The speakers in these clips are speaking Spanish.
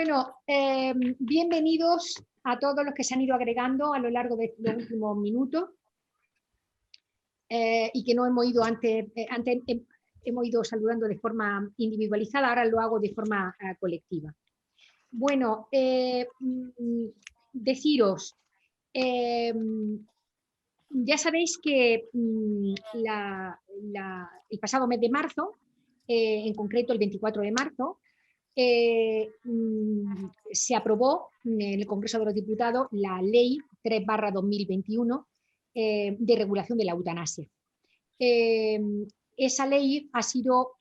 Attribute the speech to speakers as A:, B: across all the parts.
A: Bueno, bienvenidos a todos los que se han ido agregando a lo largo de los últimos minutos y que no hemos ido antes hemos ido saludando de forma individualizada, ahora lo hago de forma colectiva. Bueno, deciros, ya sabéis que el pasado mes de marzo, en concreto el 24 de marzo, se aprobó en el Congreso de los Diputados la Ley 3/2021 de regulación de la eutanasia. Esa ley ha sido,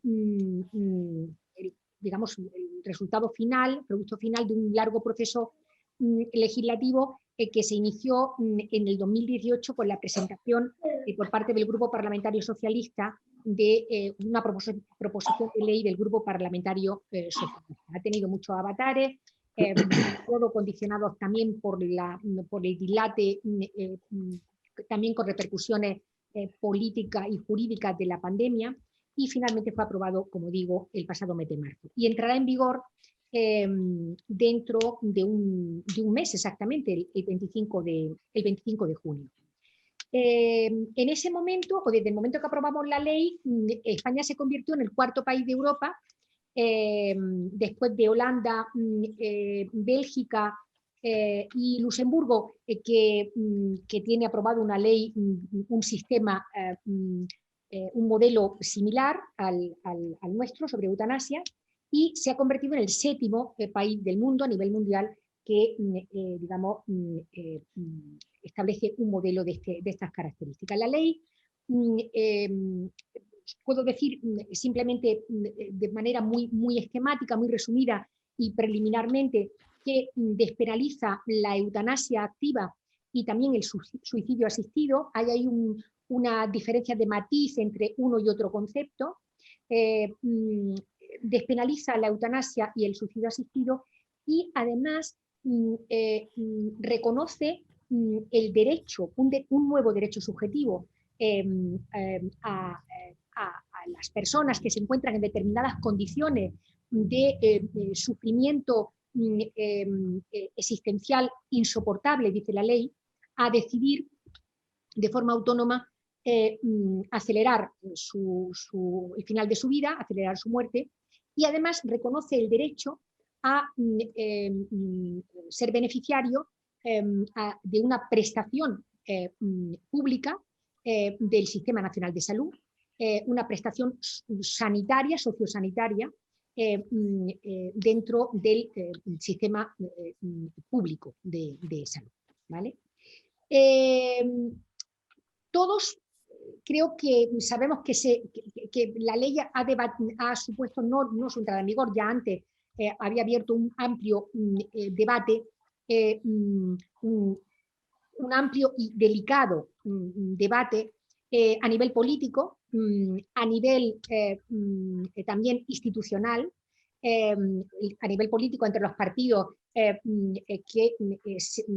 A: digamos, el resultado final, producto final de un largo proceso legislativo que se inició en el 2018 con la presentación por parte del Grupo Parlamentario Socialista de una proposición de ley del Grupo Parlamentario Socialista. Ha tenido muchos avatares, todo condicionados también por el dilate, también con repercusiones políticas y jurídicas de la pandemia, y finalmente fue aprobado, como digo, el pasado mes de marzo. Y entrará en vigor dentro de un mes exactamente, el 25 de junio. En ese momento, o desde el momento que aprobamos la ley, España se convirtió en el cuarto país de Europa, después de Holanda, Bélgica y Luxemburgo, que tiene aprobado una ley, un sistema, un modelo similar al nuestro sobre eutanasia, y se ha convertido en el séptimo país del mundo a nivel mundial que digamos, establece un modelo de estas características. La ley, puedo decir simplemente de manera muy esquemática, muy resumida y preliminarmente, que despenaliza la eutanasia activa y también el suicidio asistido. Hay ahí una diferencia de matiz entre uno y otro concepto. Despenaliza la eutanasia y el suicidio asistido, y además reconoce el derecho, un nuevo derecho subjetivo a las personas que se encuentran en determinadas condiciones de sufrimiento existencial insoportable, dice la ley, a decidir de forma autónoma acelerar el final de su vida, acelerar su muerte, y además reconoce el derecho a ser beneficiario de una prestación pública del Sistema Nacional de Salud, una prestación sanitaria, sociosanitaria, dentro del sistema público de salud, ¿vale? Todos creo que sabemos que la ley ha supuesto no su entrada en vigor, ya antes había abierto un amplio debate, un amplio y delicado debate a nivel político, a nivel también institucional, a nivel político entre los partidos que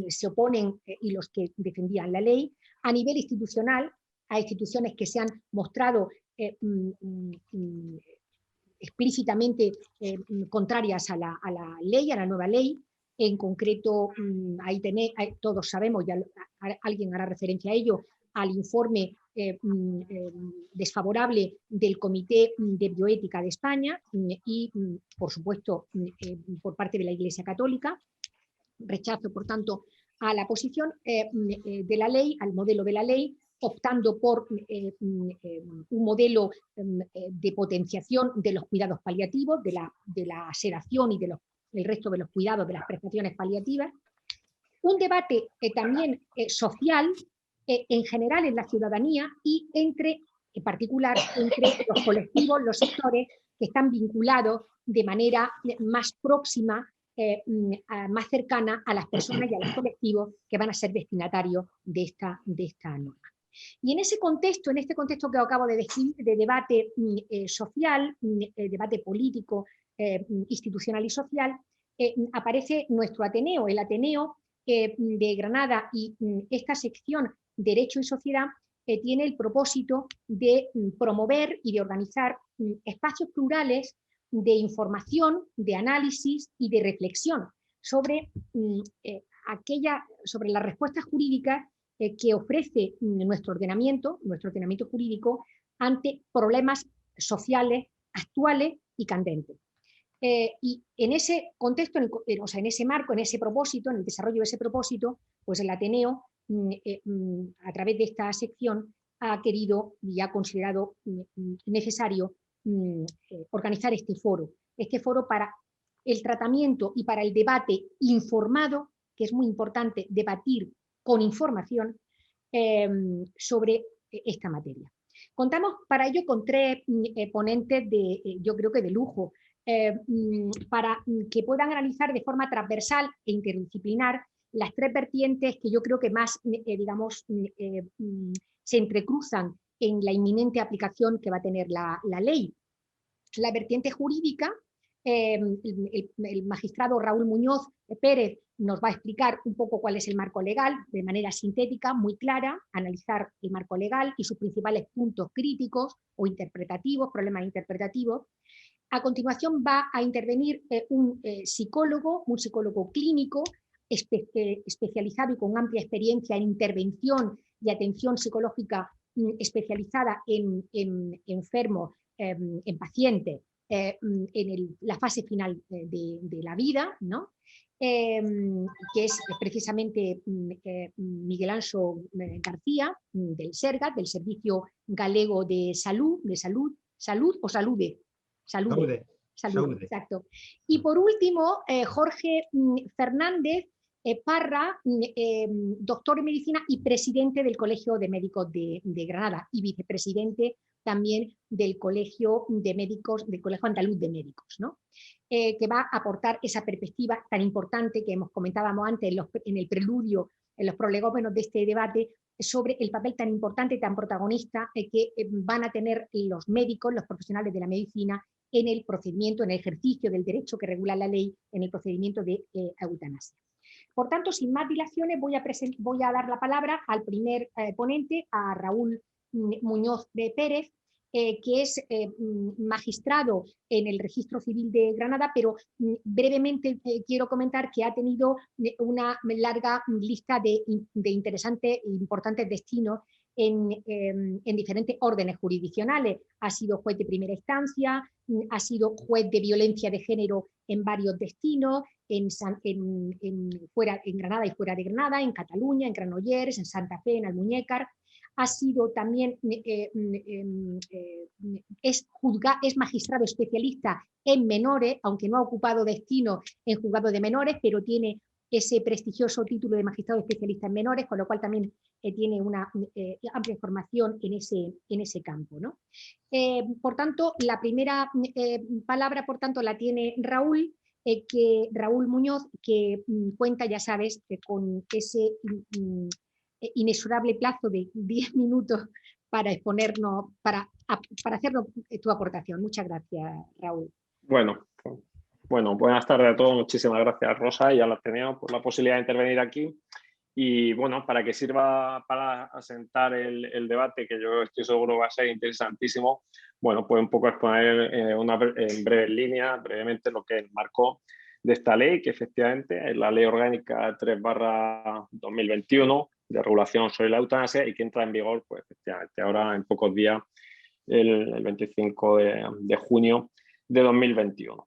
A: se oponen y los que defendían la ley, a nivel institucional, a instituciones que se han mostrado explícitamente contrarias a la ley, a la nueva ley. En concreto, ahí todos sabemos, ya alguien hará referencia a ello, al informe desfavorable del Comité de Bioética de España y, por supuesto, por parte de la Iglesia Católica. Rechazo, por tanto, a la posición de la ley, al modelo de la ley, optando por un modelo de potenciación de los cuidados paliativos, de la sedación y del resto de los cuidados, de las prestaciones paliativas. Un debate también social, en general en la ciudadanía y en particular entre los colectivos, los sectores que están vinculados de manera más próxima, más cercana a las personas y a los colectivos que van a ser destinatarios de esta norma. Y en ese contexto, en este contexto que acabo de decir, de debate social, debate político, institucional y social, aparece nuestro Ateneo, el Ateneo de Granada, y esta sección Derecho y Sociedad tiene el propósito de promover y de organizar espacios plurales de información, de análisis y de reflexión sobre, sobre las respuestas jurídicas que ofrece nuestro ordenamiento jurídico ante problemas sociales actuales y candentes. Y en ese contexto, en ese marco, en ese propósito, en el desarrollo de ese propósito, pues el Ateneo, a través de esta sección, ha querido y ha considerado necesario organizar este foro para el tratamiento y para el debate informado, que es muy importante debatir con información sobre esta materia. Contamos para ello con 3 ponentes yo creo que de lujo, para que puedan analizar de forma transversal e interdisciplinar las 3 vertientes que yo creo que más, se entrecruzan en la inminente aplicación que va a tener la ley. La vertiente jurídica, el magistrado Raúl Muñoz Pérez nos va a explicar un poco cuál es el marco legal de manera sintética, muy clara, analizar el marco legal y sus principales puntos críticos o interpretativos, problemas interpretativos. A continuación va a intervenir un psicólogo clínico especializado y con amplia experiencia en intervención y atención psicológica especializada en enfermos, en pacientes, en la fase final de la vida, ¿no? Que es precisamente Miguel Anxo García, del SERGAT, del Servicio Galego de Salud, o Salude. Salude, exacto. Y por último, Jorge Fernández Parra, doctor en medicina y presidente del Colegio de Médicos de Granada y vicepresidente también del Colegio de Médicos, del Colegio Andaluz de Médicos, ¿no? Que va a aportar esa perspectiva tan importante que hemos comentábamos antes en el preludio, en los prolegómenos de este debate, sobre el papel tan importante, tan protagonista que van a tener los médicos, los profesionales de la medicina, en el procedimiento, en el ejercicio del derecho que regula la ley, en el procedimiento de eutanasia. Por tanto, sin más dilaciones, voy a dar la palabra al primer ponente, a Raúl Muñoz de Pérez, que es magistrado en el Registro Civil de Granada, pero brevemente quiero comentar que ha tenido una larga lista de interesantes e importantes destinos en diferentes órdenes jurisdiccionales. Ha sido juez de primera instancia, ha sido juez de violencia de género en varios destinos, en Granada y fuera de Granada, en Cataluña, en Granollers, en Santa Fe, en Almuñécar. Ha sido también, es magistrado especialista en menores, aunque no ha ocupado destino en juzgado de menores, pero tiene ese prestigioso título de magistrado especialista en menores, con lo cual también tiene una amplia formación en ese campo, ¿no? Por tanto, la primera palabra, por tanto, la tiene Raúl, Raúl Muñoz, que cuenta, ya sabes, con ese inexorable plazo de 10 minutos para exponernos, para hacernos tu aportación. Muchas gracias, Raúl.
B: Bueno, buenas tardes a todos. Muchísimas gracias, Rosa, y al Ateneo por la posibilidad de intervenir aquí. Y bueno, para que sirva para asentar el debate, que yo estoy seguro va a ser interesantísimo, bueno, pues un poco exponer en breves líneas, brevemente, lo que es el marco de esta ley, que efectivamente es la Ley Orgánica 3/2021 de regulación sobre la eutanasia y que entra en vigor, pues efectivamente, ahora en pocos días, el 25 de junio de 2021.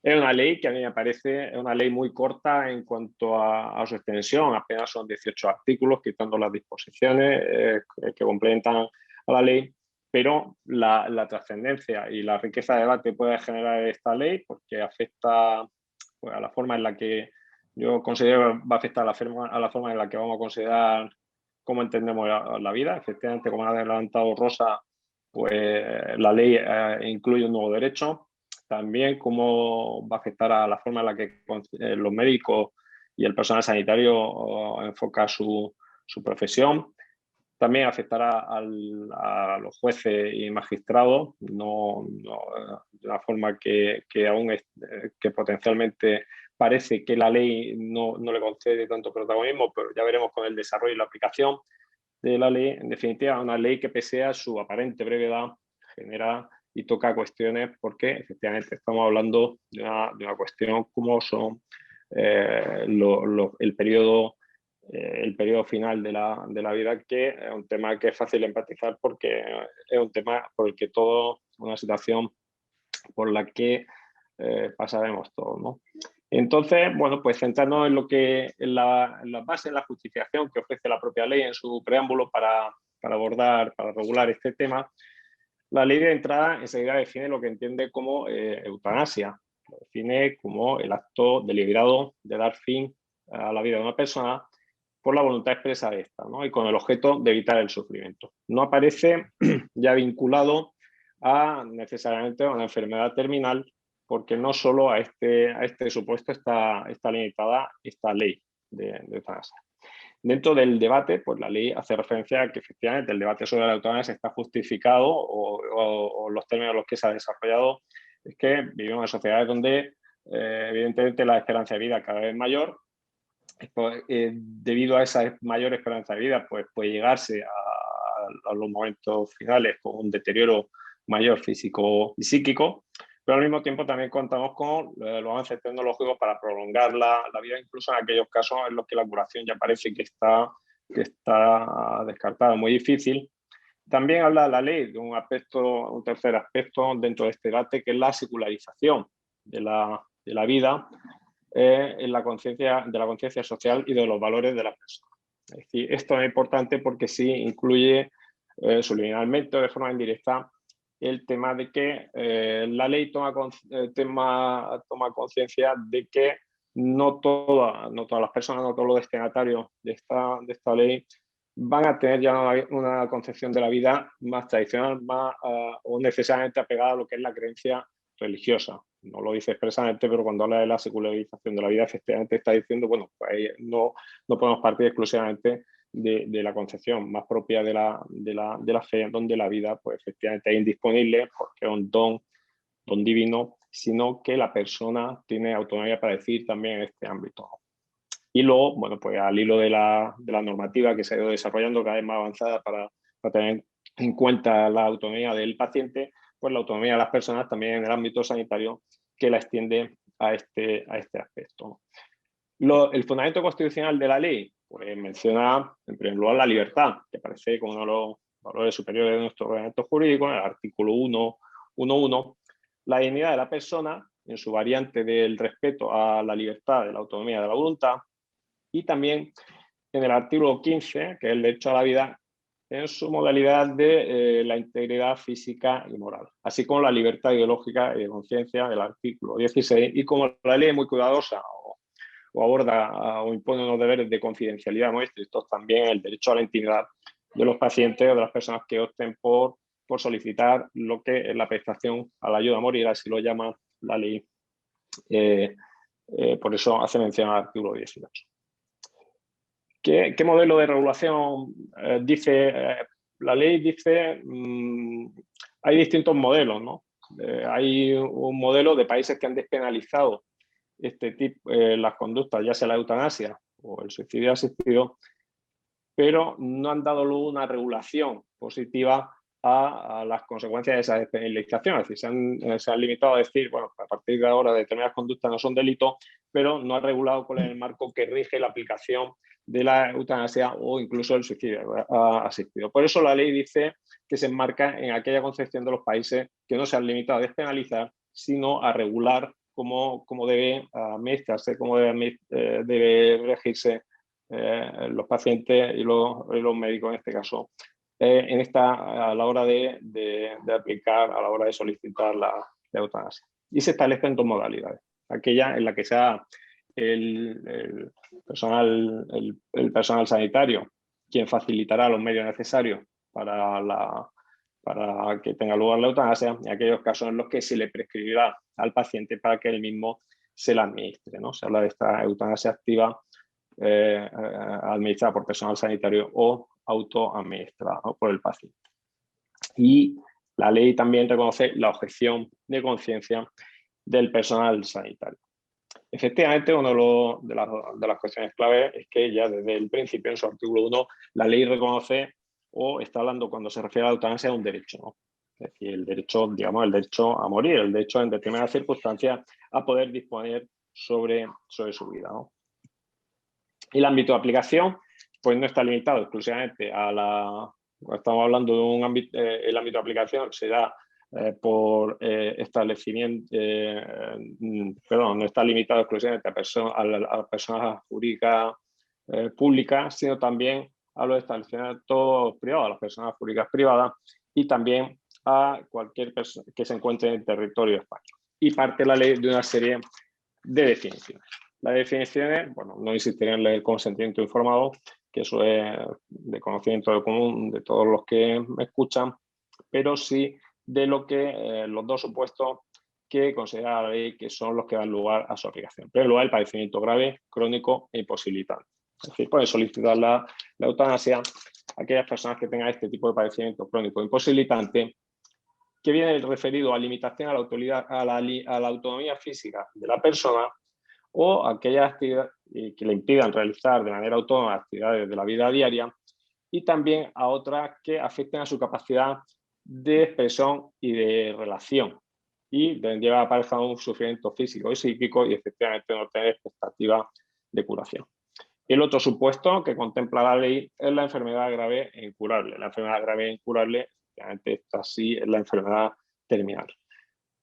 B: Es una ley que a mí me parece una ley muy corta en cuanto a su extensión, apenas son 18 artículos, quitando las disposiciones que complementan a la ley, pero la trascendencia y la riqueza de debate que puede generar esta ley, porque afecta pues, a la forma en la que yo considero va a afectar a la forma en la que vamos a considerar cómo entendemos la vida. Efectivamente, como ha adelantado Rosa, pues la ley incluye un nuevo derecho. También cómo va a afectar a la forma en la que los médicos y el personal sanitario enfoca su profesión. También afectará a los jueces y magistrados, no de una forma que aún que potencialmente parece que la ley no le concede tanto protagonismo, pero ya veremos con el desarrollo y la aplicación de la ley. En definitiva, una ley que pese a su aparente brevedad genera y toca cuestiones porque efectivamente estamos hablando de una cuestión como son el periodo final de la vida, que es un tema que es fácil empatizar porque es un tema por el que todo, una situación por la que pasaremos todos, ¿no? Entonces, bueno, pues centrarnos en la base, en la justificación que ofrece la propia ley en su preámbulo para regular este tema. La ley de entrada enseguida define lo que entiende como eutanasia. Lo define como el acto deliberado de dar fin a la vida de una persona por la voluntad expresa de esta, ¿no? Y con el objeto de evitar el sufrimiento. No aparece ya vinculado necesariamente a una enfermedad terminal, porque no solo a este supuesto está limitada esta ley de eutanasia. Dentro del debate, pues la ley hace referencia a que efectivamente el debate sobre la eutanasia está justificado o los términos en los que se ha desarrollado es que vivimos en sociedades donde evidentemente la esperanza de vida cada vez es mayor. Pues, debido a esa mayor esperanza de vida, pues puede llegarse a los momentos finales con un deterioro mayor físico y psíquico, pero al mismo tiempo también contamos con los avances tecnológicos para prolongar la vida, incluso en aquellos casos en los que la curación ya parece que está descartada, muy difícil. También habla la ley de un tercer aspecto dentro de este debate, que es la secularización de la vida en la conciencia social y de los valores de la persona. Es decir, esto es importante porque sí incluye subliminalmente o de forma indirecta el tema de que la ley toma conciencia de que no todas las personas, no todos los destinatarios de esta ley van a tener ya una concepción de la vida más tradicional, o necesariamente apegada a lo que es la creencia religiosa. No lo dice expresamente, pero cuando habla de la secularización de la vida, efectivamente está diciendo, bueno, pues no podemos partir exclusivamente de la concepción más propia de la fe, donde la vida, pues efectivamente es indisponible porque es un don divino, sino que la persona tiene autonomía para decidir también en este ámbito. Y luego, bueno, pues al hilo de la normativa que se ha ido desarrollando cada vez más avanzada para tener en cuenta la autonomía del paciente, pues la autonomía de las personas también en el ámbito sanitario, que la extiende a este aspecto. El fundamento constitucional de la ley, pues menciona en primer lugar la libertad, que aparece como uno de los valores superiores de nuestro ordenamiento jurídico, en el artículo 1.1, la dignidad de la persona en su variante del respeto a la libertad, de la autonomía de la voluntad, y también en el artículo 15, que es el derecho a la vida, en su modalidad de la integridad física y moral, así como la libertad ideológica y de conciencia del artículo 16, y como la ley es muy cuidadosa o aborda o impone unos deberes de confidencialidad muy estrictos, también el derecho a la intimidad de los pacientes o de las personas que opten por solicitar lo que es la prestación a la ayuda a morir, así lo llama la ley. Por eso hace mención al artículo 18. ¿Qué modelo de regulación dice? La ley dice, hay distintos modelos, ¿no? Hay un modelo de países que han despenalizado las conductas, ya sea la eutanasia o el suicidio asistido, pero no han dado luego una regulación positiva a las consecuencias de esa despenalización. Es decir, se han limitado a decir, bueno, a partir de ahora determinadas conductas no son delitos, pero no ha regulado cuál es el marco que rige la aplicación de la eutanasia o incluso el suicidio asistido. Por eso la ley dice que se enmarca en aquella concepción de los países que no se han limitado a despenalizar, sino a regular cómo debe administrarse, cómo debe regirse los pacientes y los médicos en este caso, a la hora de aplicar, a la hora de solicitar la eutanasia. Y se establecen dos modalidades. Aquella en la que sea el personal sanitario quien facilitará los medios necesarios para que tenga lugar la eutanasia, y aquellos casos en los que se le prescribirá al paciente para que él mismo se la administre, ¿no? Se habla de esta eutanasia activa administrada por personal sanitario o autoadministrada, ¿no?, por el paciente. Y la ley también reconoce la objeción de conciencia del personal sanitario. Efectivamente, una de las cuestiones clave es que ya desde el principio, en su artículo 1, la ley reconoce o está hablando, cuando se refiere a la eutanasia, de un derecho, ¿no? Es decir, el derecho, digamos, el derecho a morir, el derecho en determinadas circunstancias a poder disponer sobre su vida, ¿no? Y el ámbito de aplicación, pues no está limitado exclusivamente a la... Estamos hablando de un ámbito, el ámbito de aplicación se da por establecimiento, perdón, no está limitado exclusivamente a personas jurídicas públicas, sino también a los establecimientos privados, a las personas jurídicas privadas y también a cualquier persona que se encuentre en el territorio español. Y parte la ley de una serie de definiciones. Las definiciones, bueno, no insistiré en el consentimiento informado, que eso es de conocimiento común de todos los que me escuchan, pero sí de lo que los dos supuestos que considera la ley que son los que dan lugar a su aplicación. En primer lugar, el padecimiento grave, crónico e imposibilitante. Es decir, puede solicitar la eutanasia a aquellas personas que tengan este tipo de padecimiento crónico e imposibilitante, que viene referido a limitación a la autonomía física de la persona o aquellas actividades que le impidan realizar de manera autónoma actividades de la vida diaria, y también a otras que afecten a su capacidad de expresión y de relación y lleva aparejado un sufrimiento físico y psíquico y efectivamente no tener expectativa de curación. El otro supuesto que contempla la ley es la enfermedad grave e incurable. La enfermedad grave e incurable, efectivamente, esta sí es la enfermedad terminal.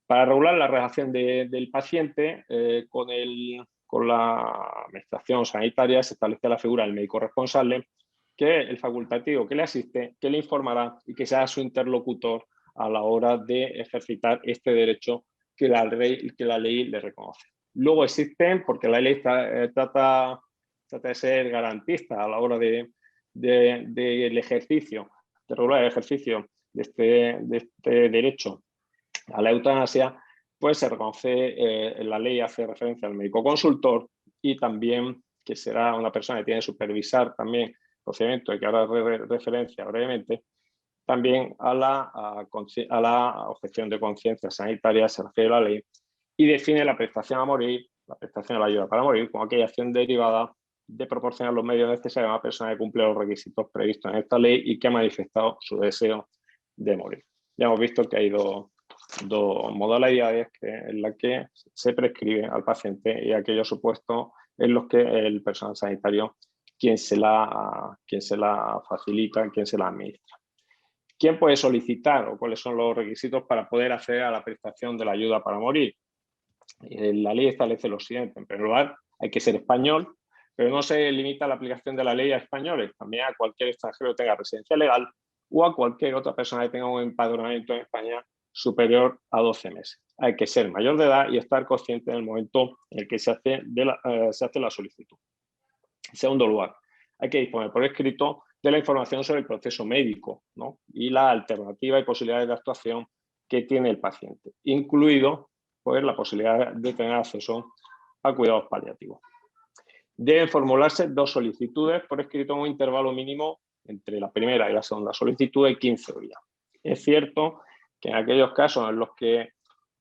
B: Para regular la relación del paciente con la administración sanitaria se establece la figura del médico responsable, que es el facultativo que le asiste, que le informará y que sea su interlocutor a la hora de ejercitar este derecho que la ley le reconoce. Luego existen, porque la ley trata de ser garantista a la hora del ejercicio, de regular el ejercicio de este derecho a la eutanasia, pues se reconoce, la ley hace referencia al médico consultor y también que será una persona que tiene que supervisar también el procedimiento, de que ahora referencia brevemente, también a la objeción de conciencia sanitaria se refiere a la ley y define la prestación a morir, la prestación a la ayuda para morir, como aquella acción derivada de proporcionar los medios necesarios a una persona que cumple los requisitos previstos en esta ley y que ha manifestado su deseo de morir. Ya hemos visto que hay dos modalidades en las que se prescribe al paciente y aquellos supuestos en los que el personal sanitario quien se la facilita, quien se la administra. ¿Quién puede solicitar o cuáles son los requisitos para poder acceder a la prestación de la ayuda para morir? La ley establece lo siguiente. En primer lugar, hay que ser español, pero no se limita la aplicación de la ley a españoles, también a cualquier extranjero que tenga residencia legal o a cualquier otra persona que tenga un empadronamiento en España superior a 12 meses. Hay que ser mayor de edad y estar consciente en el momento en el que se hace la solicitud. En segundo lugar, hay que disponer por escrito de la información sobre el proceso médico, ¿no? Y la alternativa y posibilidades de actuación que tiene el paciente, incluido pues, la posibilidad de tener acceso a cuidados paliativos. Deben formularse 2 solicitudes por escrito en un intervalo mínimo entre la primera y la segunda solicitud de 15 días. Es cierto que en aquellos casos en los que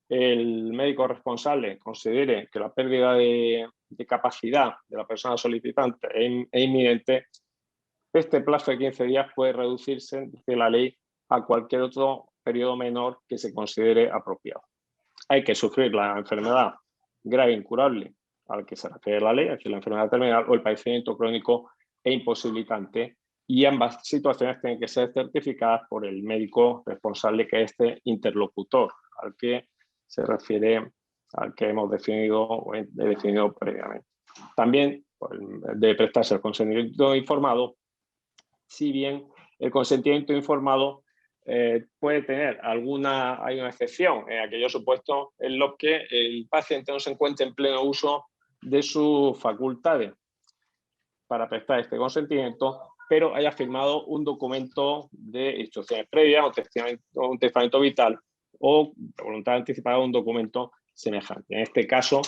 B: el médico responsable considere que la pérdida de capacidad de la persona solicitante es inminente, este plazo de 15 días puede reducirse, dice la ley, a cualquier otro periodo menor que se considere apropiado. Hay que sufrir la enfermedad grave e incurable al que se refiere la ley, es decir, la enfermedad terminal o el padecimiento crónico e imposibilitante, y ambas situaciones tienen que ser certificadas por el médico responsable, que es este interlocutor al que se refiere, al que hemos definido previamente. También debe prestarse el consentimiento informado, si bien el consentimiento informado puede tener hay una excepción en aquellos supuestos en los que el paciente no se encuentre en pleno uso de sus facultades para prestar este consentimiento, pero haya firmado un documento de instrucciones previas, un testamento vital o de voluntad anticipada, un documento semejante. En este caso,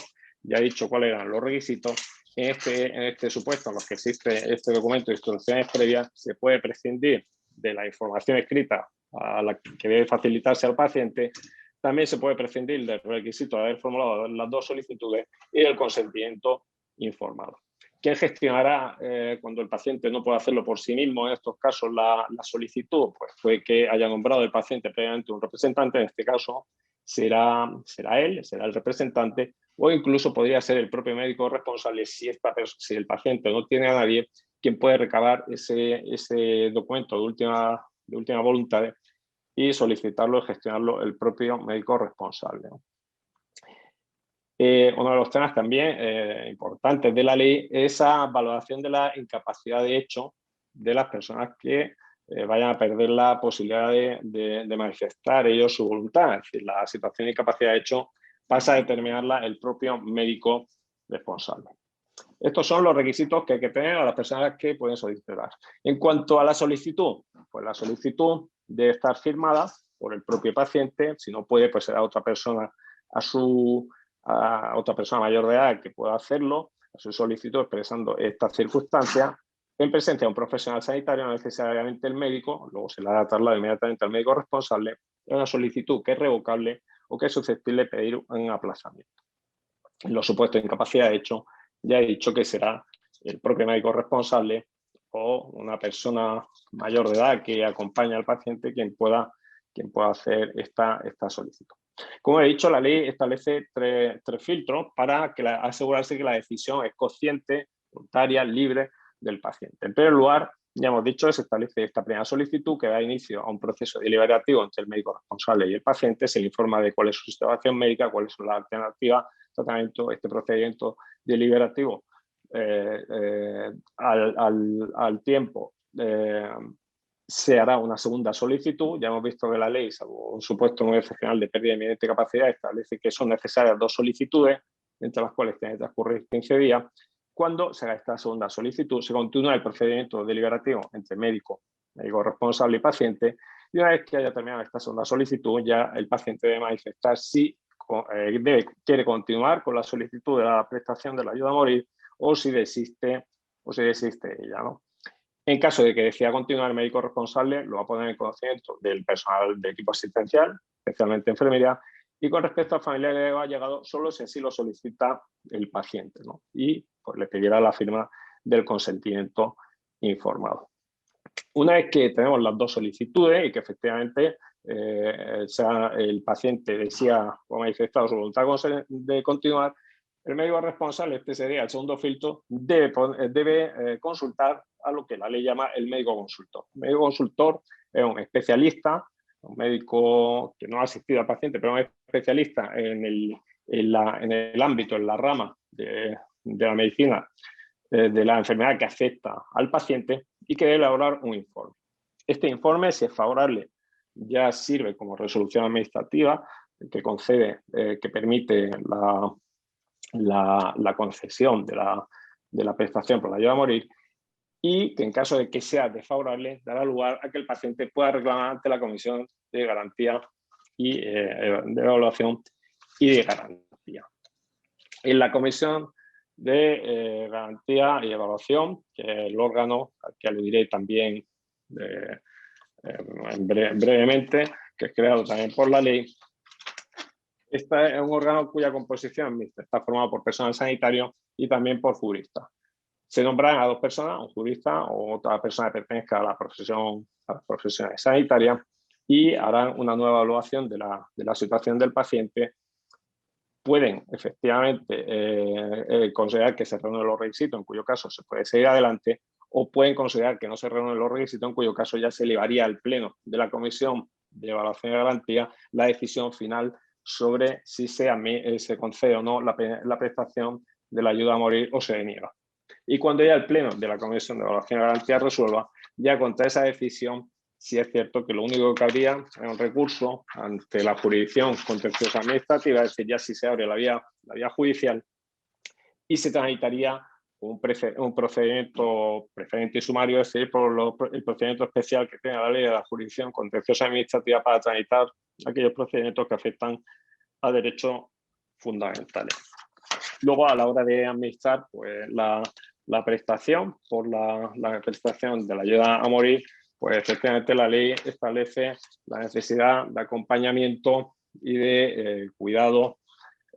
B: ya he dicho cuáles eran los requisitos. En este supuesto, en los que existe este documento de instrucciones previas, se puede prescindir de la información escrita a la que debe facilitarse al paciente. También se puede prescindir del requisito de haber formulado las 2 solicitudes y del consentimiento informado. ¿Qué gestionará cuando el paciente no puede hacerlo por sí mismo? En estos casos, la solicitud, pues fue que haya nombrado el paciente previamente un representante. En este caso será él, será el representante, o incluso podría ser el propio médico responsable si el paciente no tiene a nadie quien puede recabar ese documento de última voluntad y solicitarlo y gestionarlo el propio médico responsable, ¿no? Uno de los temas también importantes de la ley es esa valoración de la incapacidad de hecho de las personas que vayan a perder la posibilidad de manifestar ellos su voluntad. Es decir, la situación de incapacidad de hecho pasa a determinarla el propio médico responsable. Estos son los requisitos que hay que tener a las personas que pueden solicitar. En cuanto a la solicitud, pues la solicitud debe estar firmada por el propio paciente. Si no puede, pues será otra persona a otra persona mayor de edad que pueda hacerlo, a su solicitud expresando estas circunstancias, en presencia de un profesional sanitario, no necesariamente el médico, luego se le da traslado inmediatamente al médico responsable. Es una solicitud que es revocable o que es susceptible de pedir un aplazamiento. En los supuestos de incapacidad de hecho, ya he dicho que será el propio médico responsable o una persona mayor de edad que acompaña al paciente quien pueda hacer esta solicitud. Como he dicho, la ley establece tres filtros para asegurarse que la decisión es consciente, voluntaria, libre del paciente. En primer lugar, ya hemos dicho, se establece esta primera solicitud que da inicio a un proceso deliberativo entre el médico responsable y el paciente. Se le informa de cuál es su situación médica, cuáles son las alternativas, tratamiento, este procedimiento deliberativo al tiempo se hará una segunda solicitud. Ya hemos visto que la ley, salvo un supuesto muy excepcional de pérdida de inminente capacidad, establece que son necesarias 2 solicitudes, entre las cuales tiene que transcurrir 15 días. Cuando se haga esta segunda solicitud, se continúa el procedimiento deliberativo entre médico responsable y paciente, y una vez que haya terminado esta segunda solicitud, ya el paciente debe manifestar si quiere continuar con la solicitud de la prestación de la ayuda a morir o si desiste ella, ¿no? En caso de que decida continuar, el médico responsable lo va a poner en conocimiento del personal del equipo asistencial, especialmente enfermería, y con respecto a familiares de llegado, solo si así lo solicita el paciente, ¿no? Y pues, le pedirá la firma del consentimiento informado. Una vez que tenemos las 2 solicitudes y que efectivamente el paciente decía o manifestado su voluntad de continuar, el médico responsable, este sería el segundo filtro, debe consultar a lo que la ley llama el médico consultor. El médico consultor es un especialista, un médico que no ha asistido al paciente, pero es especialista en el ámbito, en la rama de la medicina, de la enfermedad que afecta al paciente y que debe elaborar un informe. Este informe, si es favorable, ya sirve como resolución administrativa que concede, que permite la concesión de la prestación por la ayuda a morir, y que en caso de que sea desfavorable dará lugar a que el paciente pueda reclamar ante la Comisión de Garantía y de Evaluación y de Garantía. En la Comisión de Garantía y Evaluación, que es el órgano al que aludiré también brevemente, que es creado también por la ley. Este es un órgano cuya composición es mixta, está formado por personal sanitario y también por juristas. Se nombrarán a 2 personas, un jurista o otra persona que pertenezca a las profesiones sanitarias, y harán una nueva evaluación de la situación del paciente. Pueden efectivamente considerar que se reúnen los requisitos, en cuyo caso se puede seguir adelante, o pueden considerar que no se reúnen los requisitos, en cuyo caso ya se elevaría al pleno de la Comisión de Evaluación y Garantía la decisión final sobre si se concede o no la prestación de la ayuda a morir o se deniega. Y cuando ya el pleno de la Comisión de Evaluación y Garantía resuelva, ya contra esa decisión, si es cierto que lo único que habría es un recurso ante la jurisdicción contenciosa administrativa, es decir, ya si se abre la vía judicial, y se tramitaría un procedimiento preferente y sumario, es decir, por el procedimiento especial que tiene la ley de la jurisdicción contenciosa administrativa para tramitar aquellos procedimientos que afectan a derechos fundamentales. Luego, a la hora de administrar pues, la prestación por la prestación de la ayuda a morir, pues efectivamente la ley establece la necesidad de acompañamiento y de cuidado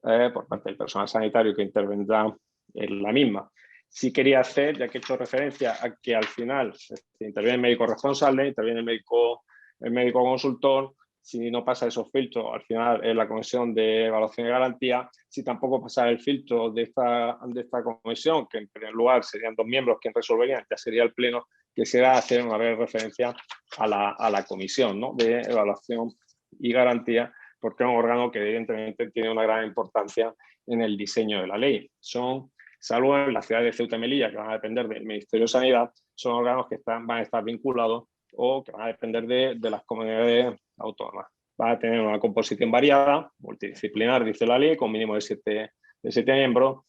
B: por parte del personal sanitario que intervendrá en la misma. sí quería hacer, ya que he hecho referencia a que al final interviene el médico responsable, interviene el médico consultor, si no pasa esos filtros, al final es la comisión de evaluación y garantía, si tampoco pasa el filtro de esta comisión, que en primer lugar serían 2 miembros quienes resolverían, ya sería el pleno, que será hacer una breve referencia a la comisión, ¿no?, de evaluación y garantía, porque es un órgano que evidentemente tiene una gran importancia en el diseño de la ley. Salvo en las ciudades de Ceuta y Melilla, que van a depender del Ministerio de Sanidad, son órganos que van a estar vinculados o que van a depender de las comunidades autónomas. Va a tener una composición variada, multidisciplinar, dice la ley, con mínimo de 7 miembros,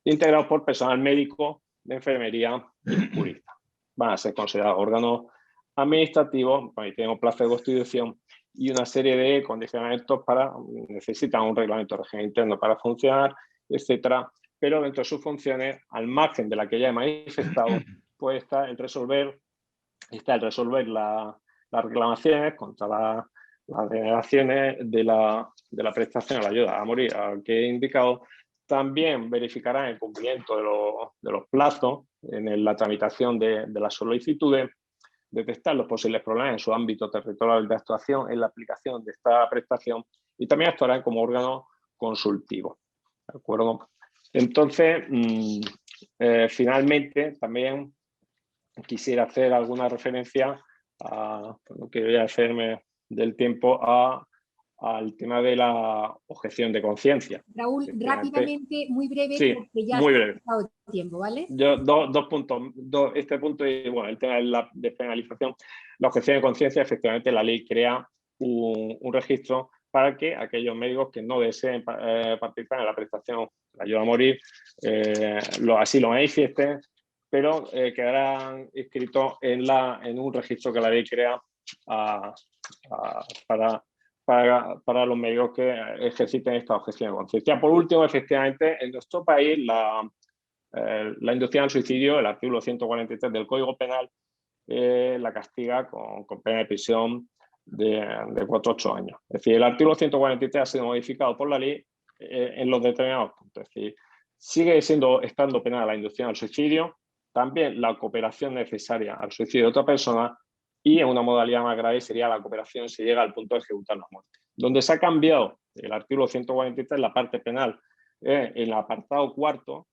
B: integrados por personal médico, de enfermería y jurista. Van a ser considerados órganos administrativos, y tienen un plazo de constitución y una serie de condicionamientos necesitan un reglamento de régimen interno para funcionar, etcétera, pero dentro de sus funciones, al margen de la que ya he manifestado, pues está el resolver las reclamaciones contra las denegaciones de la prestación a la ayuda a morir, al que he indicado. También verificarán el cumplimiento de los plazos en la tramitación de las solicitudes, detectar los posibles problemas en su ámbito territorial de actuación en la aplicación de esta prestación y también actuarán como órgano consultivo. ¿De acuerdo? Entonces, finalmente, también quisiera hacer alguna referencia no quiero hacerme del tiempo al tema de la objeción de conciencia.
A: Raúl, rápidamente, muy breve,
B: sí,
A: porque ya
B: muy
A: ha
B: breve.
A: pasado el tiempo, ¿vale?
B: Yo, dos puntos. Este punto y bueno, el tema de penalización. La objeción de conciencia, efectivamente, la ley crea un registro para que aquellos médicos que no deseen participar en la prestación de ayuda a morir, así lo manifiesten, pero quedarán inscritos en un registro que la ley crea para los médicos que ejerciten esta objeción de conciencia. Por último, efectivamente, en nuestro país la inducción al suicidio, el artículo 143 del Código Penal, la castiga con pena de prisión de 4 a 8 años. Es decir, el artículo 143 ha sido modificado por la ley en los determinados puntos. Es decir, sigue estando penada la inducción al suicidio, también la cooperación necesaria al suicidio de otra persona y en una modalidad más grave sería la cooperación si llega al punto de ejecutar la muerte. Donde se ha cambiado el artículo 143, la parte penal, en el apartado cuarto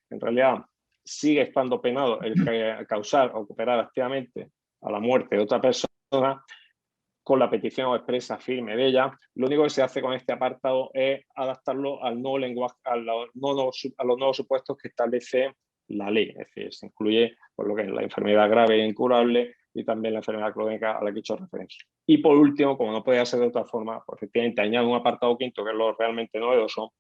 B: en realidad sigue estando penado el causar o cooperar activamente a la muerte de otra persona con la petición expresa firme de ella. Lo único que se hace con este apartado es adaptarlo al nuevo lenguaje, a los nuevos supuestos que establece la ley. Es decir, se incluye por lo que es la enfermedad grave e incurable y también la enfermedad crónica a la que he hecho referencia. Y por último, como no podía ser de otra forma, pues efectivamente añade un apartado quinto, que es lo realmente novedoso,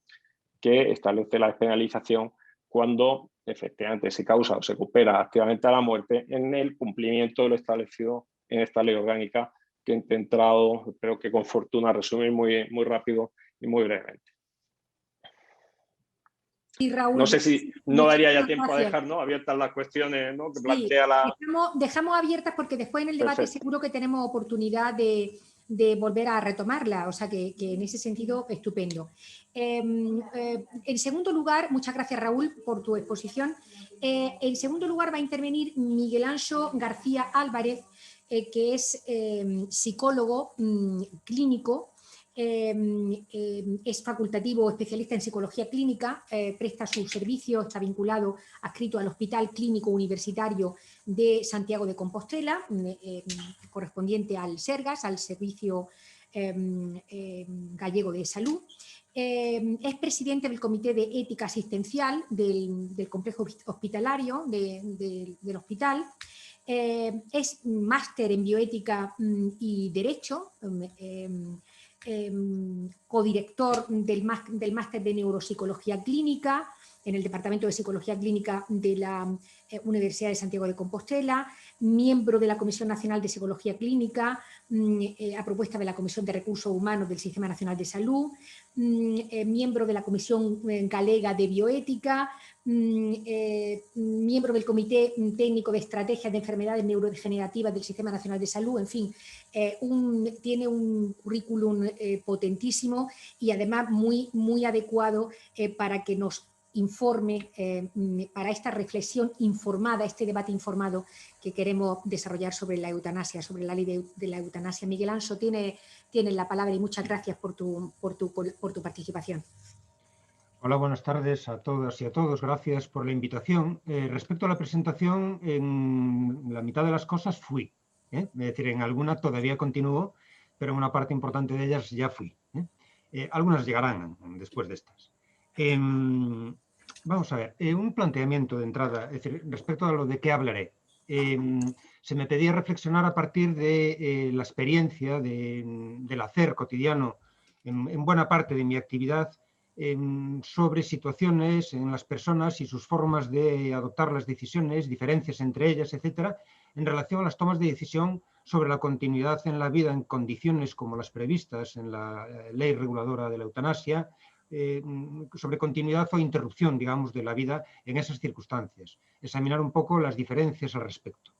B: que establece la despenalización cuando efectivamente se causa o se coopera activamente a la muerte en el cumplimiento de lo establecido en esta ley orgánica, que he intentado, espero que con fortuna, resumir muy rápido y muy brevemente.
A: Y Raúl,
B: no sé si no daría ya tiempo a dejar abiertas las cuestiones, ¿no?, que plantea la...
A: Dejamos abiertas porque después en el debate Perfecto. Seguro que tenemos oportunidad de volver a retomarla, o sea que en ese sentido, estupendo. En segundo lugar, muchas gracias Raúl por tu exposición. En segundo lugar va a intervenir Miguel Anxo García Álvarez, que es psicólogo clínico, es facultativo especialista en psicología clínica, presta su servicio, está vinculado, adscrito al Hospital Clínico Universitario de Santiago de Compostela, correspondiente al SERGAS, al Servicio Gallego de Salud. Es presidente del Comité de Ética Asistencial del complejo hospitalario del hospital. Es máster en bioética y derecho, codirector del máster de neuropsicología clínica en el Departamento de Psicología Clínica de la Universidad de Santiago de Compostela, miembro de la Comisión Nacional de Psicología Clínica a propuesta de la Comisión de Recursos Humanos del Sistema Nacional de Salud, miembro de la Comisión Galega de Bioética, miembro del Comité Técnico de Estrategias de Enfermedades Neurodegenerativas del Sistema Nacional de Salud, en fin, tiene un currículum potentísimo y además muy adecuado para que nos informe, para esta reflexión informada, este debate informado que queremos desarrollar sobre la eutanasia, sobre la ley de la eutanasia. Miguel Anso tiene la palabra y muchas gracias por tu participación.
C: Hola, buenas tardes a todas y a todos. Gracias por la invitación. Respecto a la presentación, en la mitad de las cosas fui. Es decir, en alguna todavía continúo, pero en una parte importante de ellas ya fui. Algunas llegarán después de estas. Vamos a ver, un planteamiento de entrada, es decir, respecto a lo de qué hablaré. Se me pedía reflexionar a partir de la experiencia del hacer cotidiano en buena parte de mi actividad sobre situaciones en las personas y sus formas de adoptar las decisiones, diferencias entre ellas, etcétera, en relación a las tomas de decisión sobre la continuidad en la vida en condiciones como las previstas en la ley reguladora de la eutanasia, sobre continuidad o interrupción, digamos, de la vida en esas circunstancias. Examinar un poco las diferencias al respecto.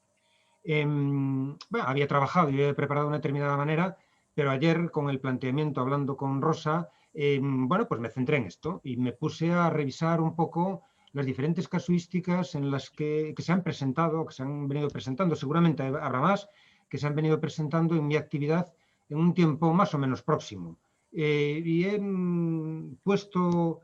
C: Bueno, había trabajado y había preparado de una determinada manera, pero ayer con el planteamiento, hablando con Rosa, bueno, pues me centré en esto y me puse a revisar un poco las diferentes casuísticas en las que se han presentado, que se han venido presentando, seguramente habrá más, que se han venido presentando en mi actividad en un tiempo más o menos próximo. Y he puesto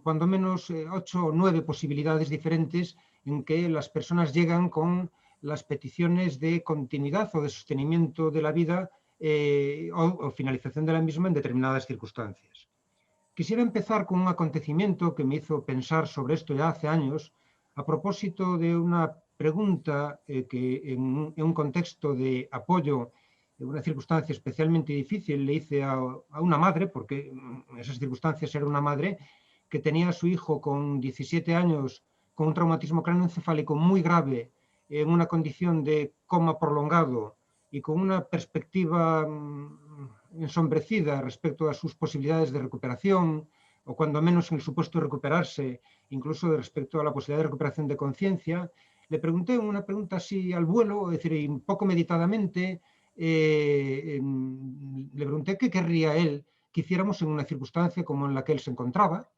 C: cuando menos 8 o 9 posibilidades diferentes en que las personas llegan con las peticiones de continuidad o de sostenimiento de la vida o finalización de la misma en determinadas circunstancias. Quisiera empezar con un acontecimiento que me hizo pensar sobre esto ya hace años, a propósito de una pregunta que en un contexto de apoyo, en una circunstancia especialmente difícil, le hice a una madre, porque en esas circunstancias era una madre, que tenía a su hijo con 17 años con un traumatismo cráneoencefálico muy grave, en una condición de coma prolongado y con una perspectiva ensombrecida respecto a sus posibilidades de recuperación, o cuando menos en el supuesto de recuperarse, incluso respecto a la posibilidad de recuperación de conciencia, le pregunté una pregunta así al vuelo, es decir, un poco meditadamente, le pregunté qué querría él que hiciéramos en una circunstancia como en la que él se encontraba,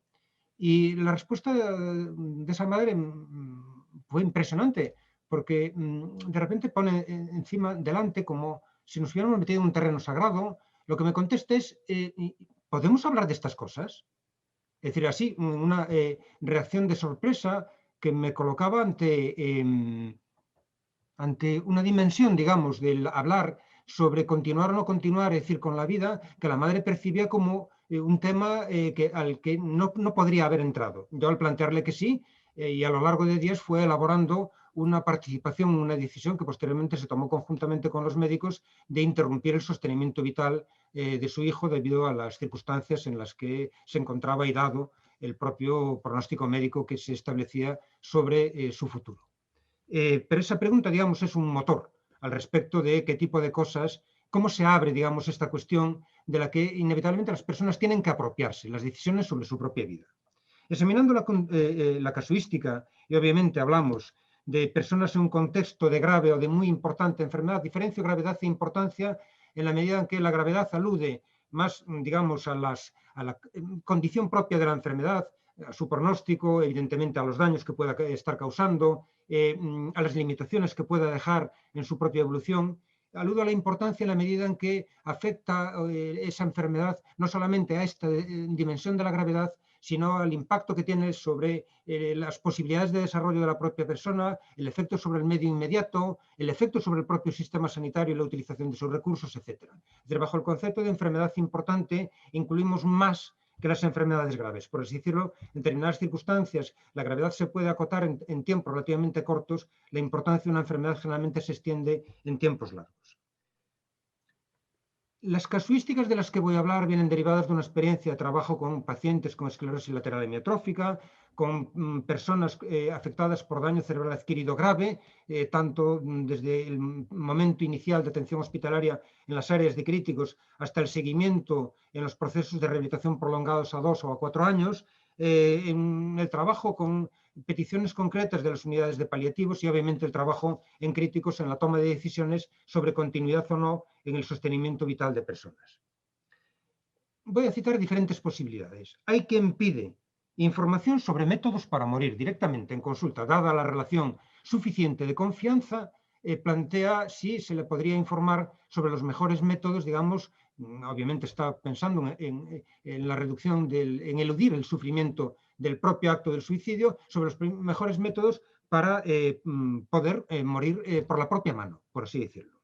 C: y la respuesta de esa madre fue impresionante, porque de repente pone encima, delante, como si nos hubiéramos metido en un terreno sagrado. Lo que me contesta es, ¿podemos hablar de estas cosas? Es decir, así, una reacción de sorpresa que me colocaba ante una dimensión, digamos, del hablar sobre continuar o no continuar, es decir, con la vida, que la madre percibía como un tema al que no podría haber entrado. Yo al plantearle que sí, y a lo largo de días fue elaborando una participación, una decisión que posteriormente se tomó conjuntamente con los médicos de interrumpir el sostenimiento vital de su hijo debido a las circunstancias en las que se encontraba y dado el propio pronóstico médico que se establecía sobre su futuro. Pero esa pregunta, digamos, es un motor al respecto de qué tipo de cosas, cómo se abre, digamos, esta cuestión de la que inevitablemente las personas tienen que apropiarse, las decisiones sobre su propia vida. Examinando la casuística, y obviamente hablamos de personas en un contexto de grave o de muy importante enfermedad, diferencio gravedad e importancia en la medida en que la gravedad alude más, digamos, a la condición propia de la enfermedad, a su pronóstico, evidentemente a los daños que pueda estar causando, a las limitaciones que pueda dejar en su propia evolución. Aludo a la importancia en la medida en que afecta esa enfermedad no solamente a esta dimensión de la gravedad, sino al impacto que tiene sobre las posibilidades de desarrollo de la propia persona, el efecto sobre el medio inmediato, el efecto sobre el propio sistema sanitario y la utilización de sus recursos, etc. Es decir, bajo el concepto de enfermedad importante incluimos más que las enfermedades graves. Por así decirlo, en determinadas circunstancias la gravedad se puede acotar en tiempos relativamente cortos, la importancia de una enfermedad generalmente se extiende en tiempos largos. Las casuísticas de las que voy a hablar vienen derivadas de una experiencia de trabajo con pacientes con esclerosis lateral amiotrófica, con personas afectadas por daño cerebral adquirido grave, tanto desde el momento inicial de atención hospitalaria en las áreas de críticos hasta el seguimiento en los procesos de rehabilitación prolongados a 2 o a 4 años, en el trabajo con peticiones concretas de las unidades de paliativos y obviamente el trabajo en críticos en la toma de decisiones sobre continuidad o no en el sostenimiento vital de personas. Voy a citar diferentes posibilidades. Hay quien pide Información sobre métodos para morir directamente en consulta, dada la relación suficiente de confianza, plantea si se le podría informar sobre los mejores métodos, digamos, obviamente está pensando en la reducción, en eludir el sufrimiento del propio acto del suicidio, sobre los mejores métodos para poder morir por la propia mano, por así decirlo.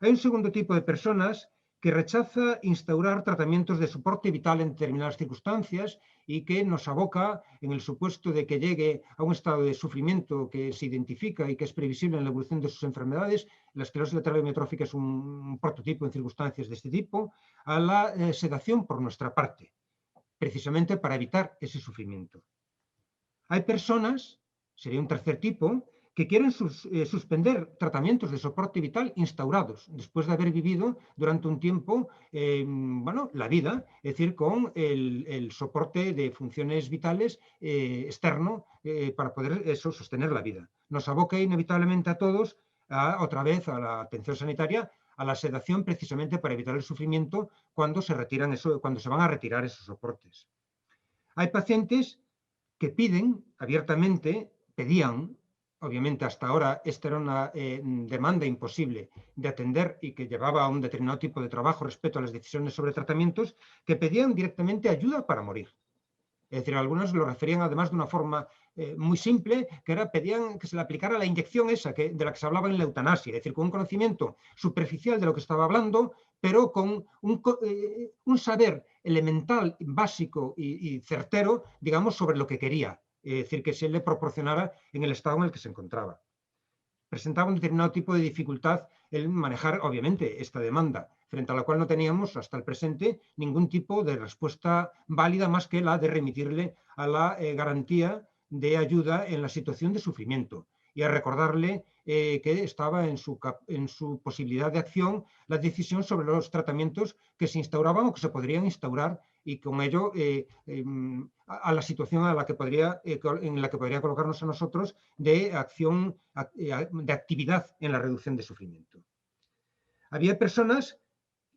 C: Hay un segundo tipo de personas que rechaza instaurar tratamientos de soporte vital en determinadas circunstancias y que nos aboca, en el supuesto de que llegue a un estado de sufrimiento que se identifica y que es previsible en la evolución de sus enfermedades. La esclerosis lateral amiotrófica es un prototipo en circunstancias de este tipo, a la sedación por nuestra parte, precisamente para evitar ese sufrimiento. Hay personas, sería un tercer tipo, que quieren suspender tratamientos de soporte vital instaurados después de haber vivido durante un tiempo bueno, la vida, es decir, con el soporte de funciones vitales externo para poder sostener la vida. Nos aboca inevitablemente a todos, otra vez a la atención sanitaria, a la sedación precisamente para evitar el sufrimiento cuando se retiran cuando se van a retirar esos soportes. Hay pacientes que piden abiertamente, pedían, obviamente hasta ahora esta era una demanda imposible de atender y que llevaba a un determinado tipo de trabajo respecto a las decisiones sobre tratamientos, que pedían directamente ayuda para morir. Es decir, algunos lo referían además de una forma muy simple, que era pedían que se le aplicara la inyección esa de la que se hablaba en la eutanasia, es decir, con un conocimiento superficial de lo que estaba hablando, pero con un saber elemental, básico y certero, digamos, sobre lo que quería, es decir, que se le proporcionara en el estado en el que se encontraba. Presentaba un determinado tipo de dificultad en manejar, obviamente, esta demanda, frente a la cual no teníamos hasta el presente ningún tipo de respuesta válida más que la de remitirle a la garantía de ayuda en la situación de sufrimiento y a recordarle que estaba en su posibilidad de acción la decisión sobre los tratamientos que se instauraban o que se podrían instaurar y con ello a la situación en la que podría colocarnos a nosotros de acción, de actividad en la reducción de sufrimiento. Había personas,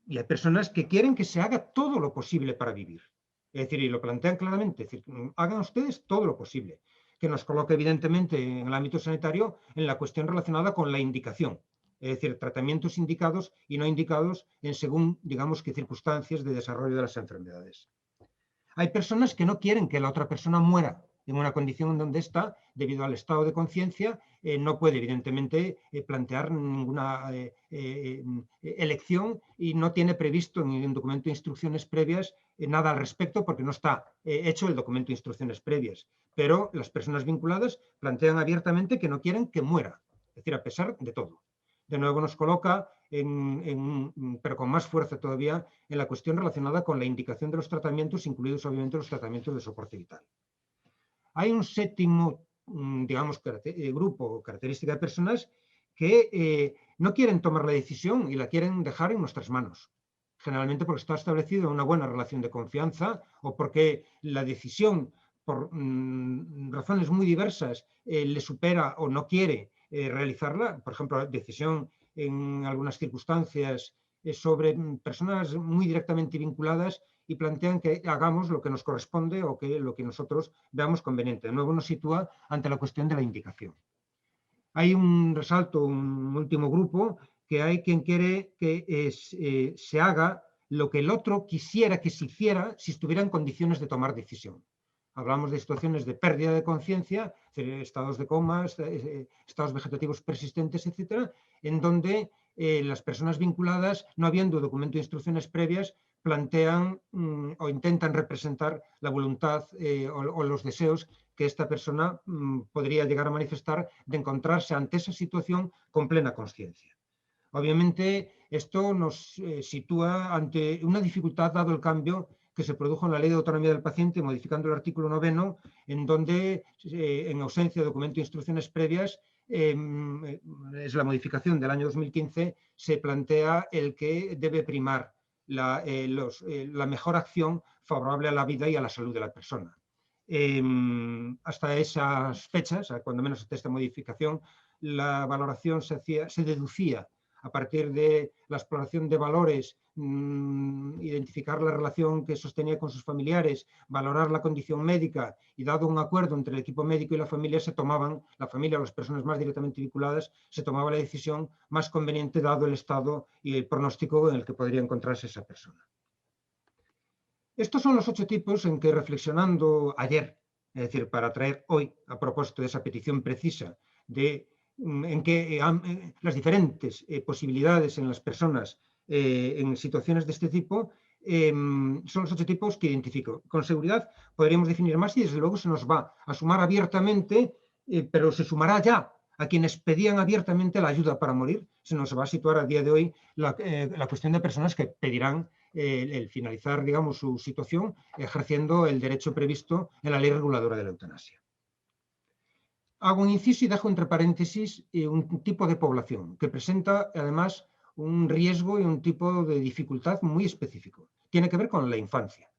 C: y hay personas que quieren que se haga todo lo posible para vivir. Es decir, y lo plantean claramente, es decir, hagan ustedes todo lo posible, que nos coloca evidentemente en el ámbito sanitario en la cuestión relacionada con la indicación. Es decir, tratamientos indicados y no indicados en según, digamos, qué circunstancias de desarrollo de las enfermedades. Hay personas que no quieren que la otra persona muera en una condición en donde está, debido al estado de conciencia, no puede evidentemente plantear ninguna elección y no tiene previsto en el documento de instrucciones previas nada al respecto porque no está hecho el documento de instrucciones previas. Pero las personas vinculadas plantean abiertamente que no quieren que muera, es decir, a pesar de todo. De nuevo nos coloca, pero con más fuerza todavía, en la cuestión relacionada con la indicación de los tratamientos, incluidos obviamente los tratamientos de soporte vital. Hay un séptimo, digamos, grupo o característica de personas que no quieren tomar la decisión y la quieren dejar en nuestras manos. Generalmente porque está establecida una buena relación de confianza o porque la decisión, por razones muy diversas, le supera o no quiere realizarla. Por ejemplo, decisión en algunas circunstancias sobre personas muy directamente vinculadas y plantean que hagamos lo que nos corresponde o que lo que nosotros veamos conveniente. De nuevo nos sitúa ante la cuestión de la indicación. Hay un resalto, un último grupo, que hay quien quiere que se haga lo que el otro quisiera que se hiciera si estuviera en condiciones de tomar decisión. Hablamos de situaciones de pérdida de conciencia, estados de coma, estados vegetativos persistentes, etcétera, en donde las personas vinculadas, no habiendo documento de instrucciones previas, plantean o intentan representar la voluntad o los deseos que esta persona podría llegar a manifestar de encontrarse ante esa situación con plena conciencia. Obviamente, esto nos sitúa ante una dificultad dado el cambio que se produjo en la Ley de Autonomía del Paciente, modificando el artículo 9, en donde, en ausencia de documento de instrucciones previas, es la modificación del año 2015, se plantea el que debe primar la mejor acción favorable a la vida y a la salud de la persona. Hasta esas fechas, cuando menos hasta esta modificación, la valoración se deducía a partir de la exploración de valores, identificar la relación que sostenía con sus familiares, valorar la condición médica y dado un acuerdo entre el equipo médico y la familia, la familia o las personas más directamente vinculadas, se tomaba la decisión más conveniente dado el estado y el pronóstico en el que podría encontrarse esa persona. Estos son los 8 tipos en que, reflexionando ayer, es decir, para traer hoy, a propósito de esa petición precisa de en que las diferentes posibilidades en las personas en situaciones de este tipo, son los 8 tipos que identifico. Con seguridad podríamos definir más y desde luego se nos va a sumar abiertamente, pero se sumará ya a quienes pedían abiertamente la ayuda para morir. Se nos va a situar a día de hoy la cuestión de personas que pedirán el finalizar, digamos, su situación ejerciendo el derecho previsto en la ley reguladora de la eutanasia. Hago un inciso y dejo entre paréntesis un tipo de población que presenta además un riesgo y un tipo de dificultad muy específico. Tiene que ver con la infancia.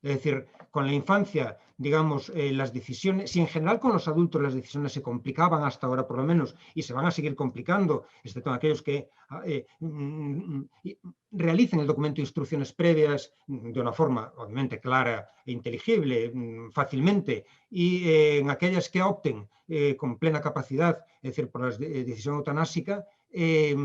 C: Es decir, con la infancia, digamos, las decisiones, si en general con los adultos las decisiones se complicaban hasta ahora por lo menos y se van a seguir complicando, excepto aquellos que realicen el documento de instrucciones previas de una forma obviamente clara e inteligible fácilmente y en aquellas que opten con plena capacidad, es decir, por la decisión eutanásica, se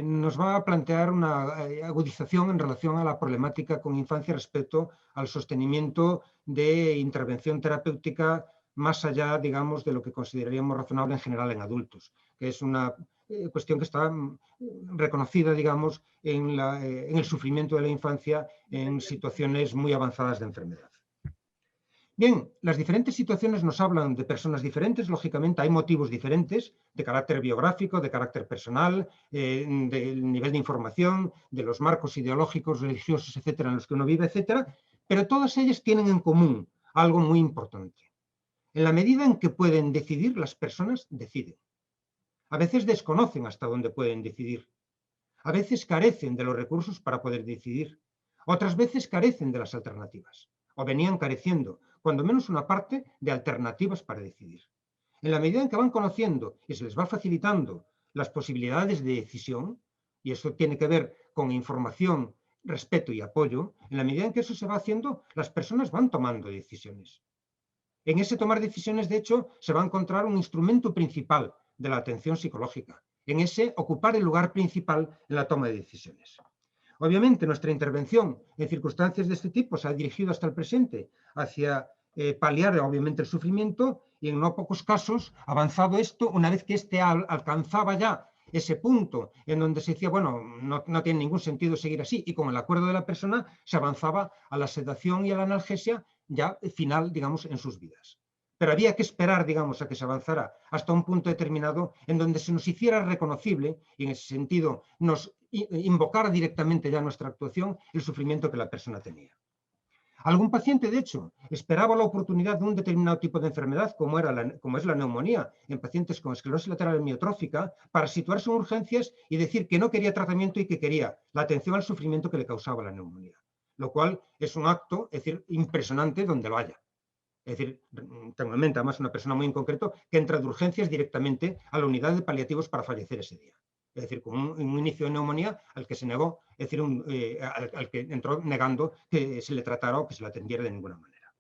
C: nos va a plantear una agudización en relación a la problemática con infancia respecto al sostenimiento de intervención terapéutica más allá, digamos, de lo que consideraríamos razonable en general en adultos, que es una cuestión que está reconocida, digamos, en el sufrimiento de la infancia en situaciones muy avanzadas de enfermedad. Bien, las diferentes situaciones nos hablan de personas diferentes, lógicamente hay motivos diferentes de carácter biográfico, de carácter personal, del nivel de información, de los marcos ideológicos, religiosos, etcétera, en los que uno vive, etcétera, pero todas ellas tienen en común algo muy importante. En la medida en que pueden decidir, las personas deciden. A veces desconocen hasta dónde pueden decidir. A veces carecen de los recursos para poder decidir. Otras veces carecen de las alternativas. O venían careciendo, cuando menos una parte, de alternativas para decidir. En la medida en que van conociendo y se les va facilitando las posibilidades de decisión, y eso tiene que ver con información, respeto y apoyo, en la medida en que eso se va haciendo, las personas van tomando decisiones. En ese tomar decisiones, de hecho, se va a encontrar un instrumento principal de la atención psicológica, en ese ocupar el lugar principal en la toma de decisiones. Obviamente, nuestra intervención en circunstancias de este tipo se ha dirigido hasta el presente hacia paliar, obviamente, el sufrimiento y, en no pocos casos, avanzado esto, una vez que éste alcanzaba ya ese punto en donde se decía, bueno, no tiene ningún sentido seguir así, y con el acuerdo de la persona se avanzaba a la sedación y a la analgesia ya final, digamos, en sus vidas. Pero había que esperar, digamos, a que se avanzara hasta un punto determinado en donde se nos hiciera reconocible y en ese sentido nos invocara directamente ya nuestra actuación el sufrimiento que la persona tenía. Algún paciente, de hecho, esperaba la oportunidad de un determinado tipo de enfermedad, como es la neumonía, en pacientes con esclerosis lateral amiotrófica, para situarse en urgencias y decir que no quería tratamiento y que quería la atención al sufrimiento que le causaba la neumonía. Lo cual es un acto, es decir, impresionante donde lo haya. Es decir, tengo en mente además una persona muy en concreto que entra de urgencias directamente a la unidad de paliativos para fallecer ese día. Es decir, con un inicio de neumonía al que se negó, es decir, al que entró negando que se le tratara o que se le atendiera de ninguna manera.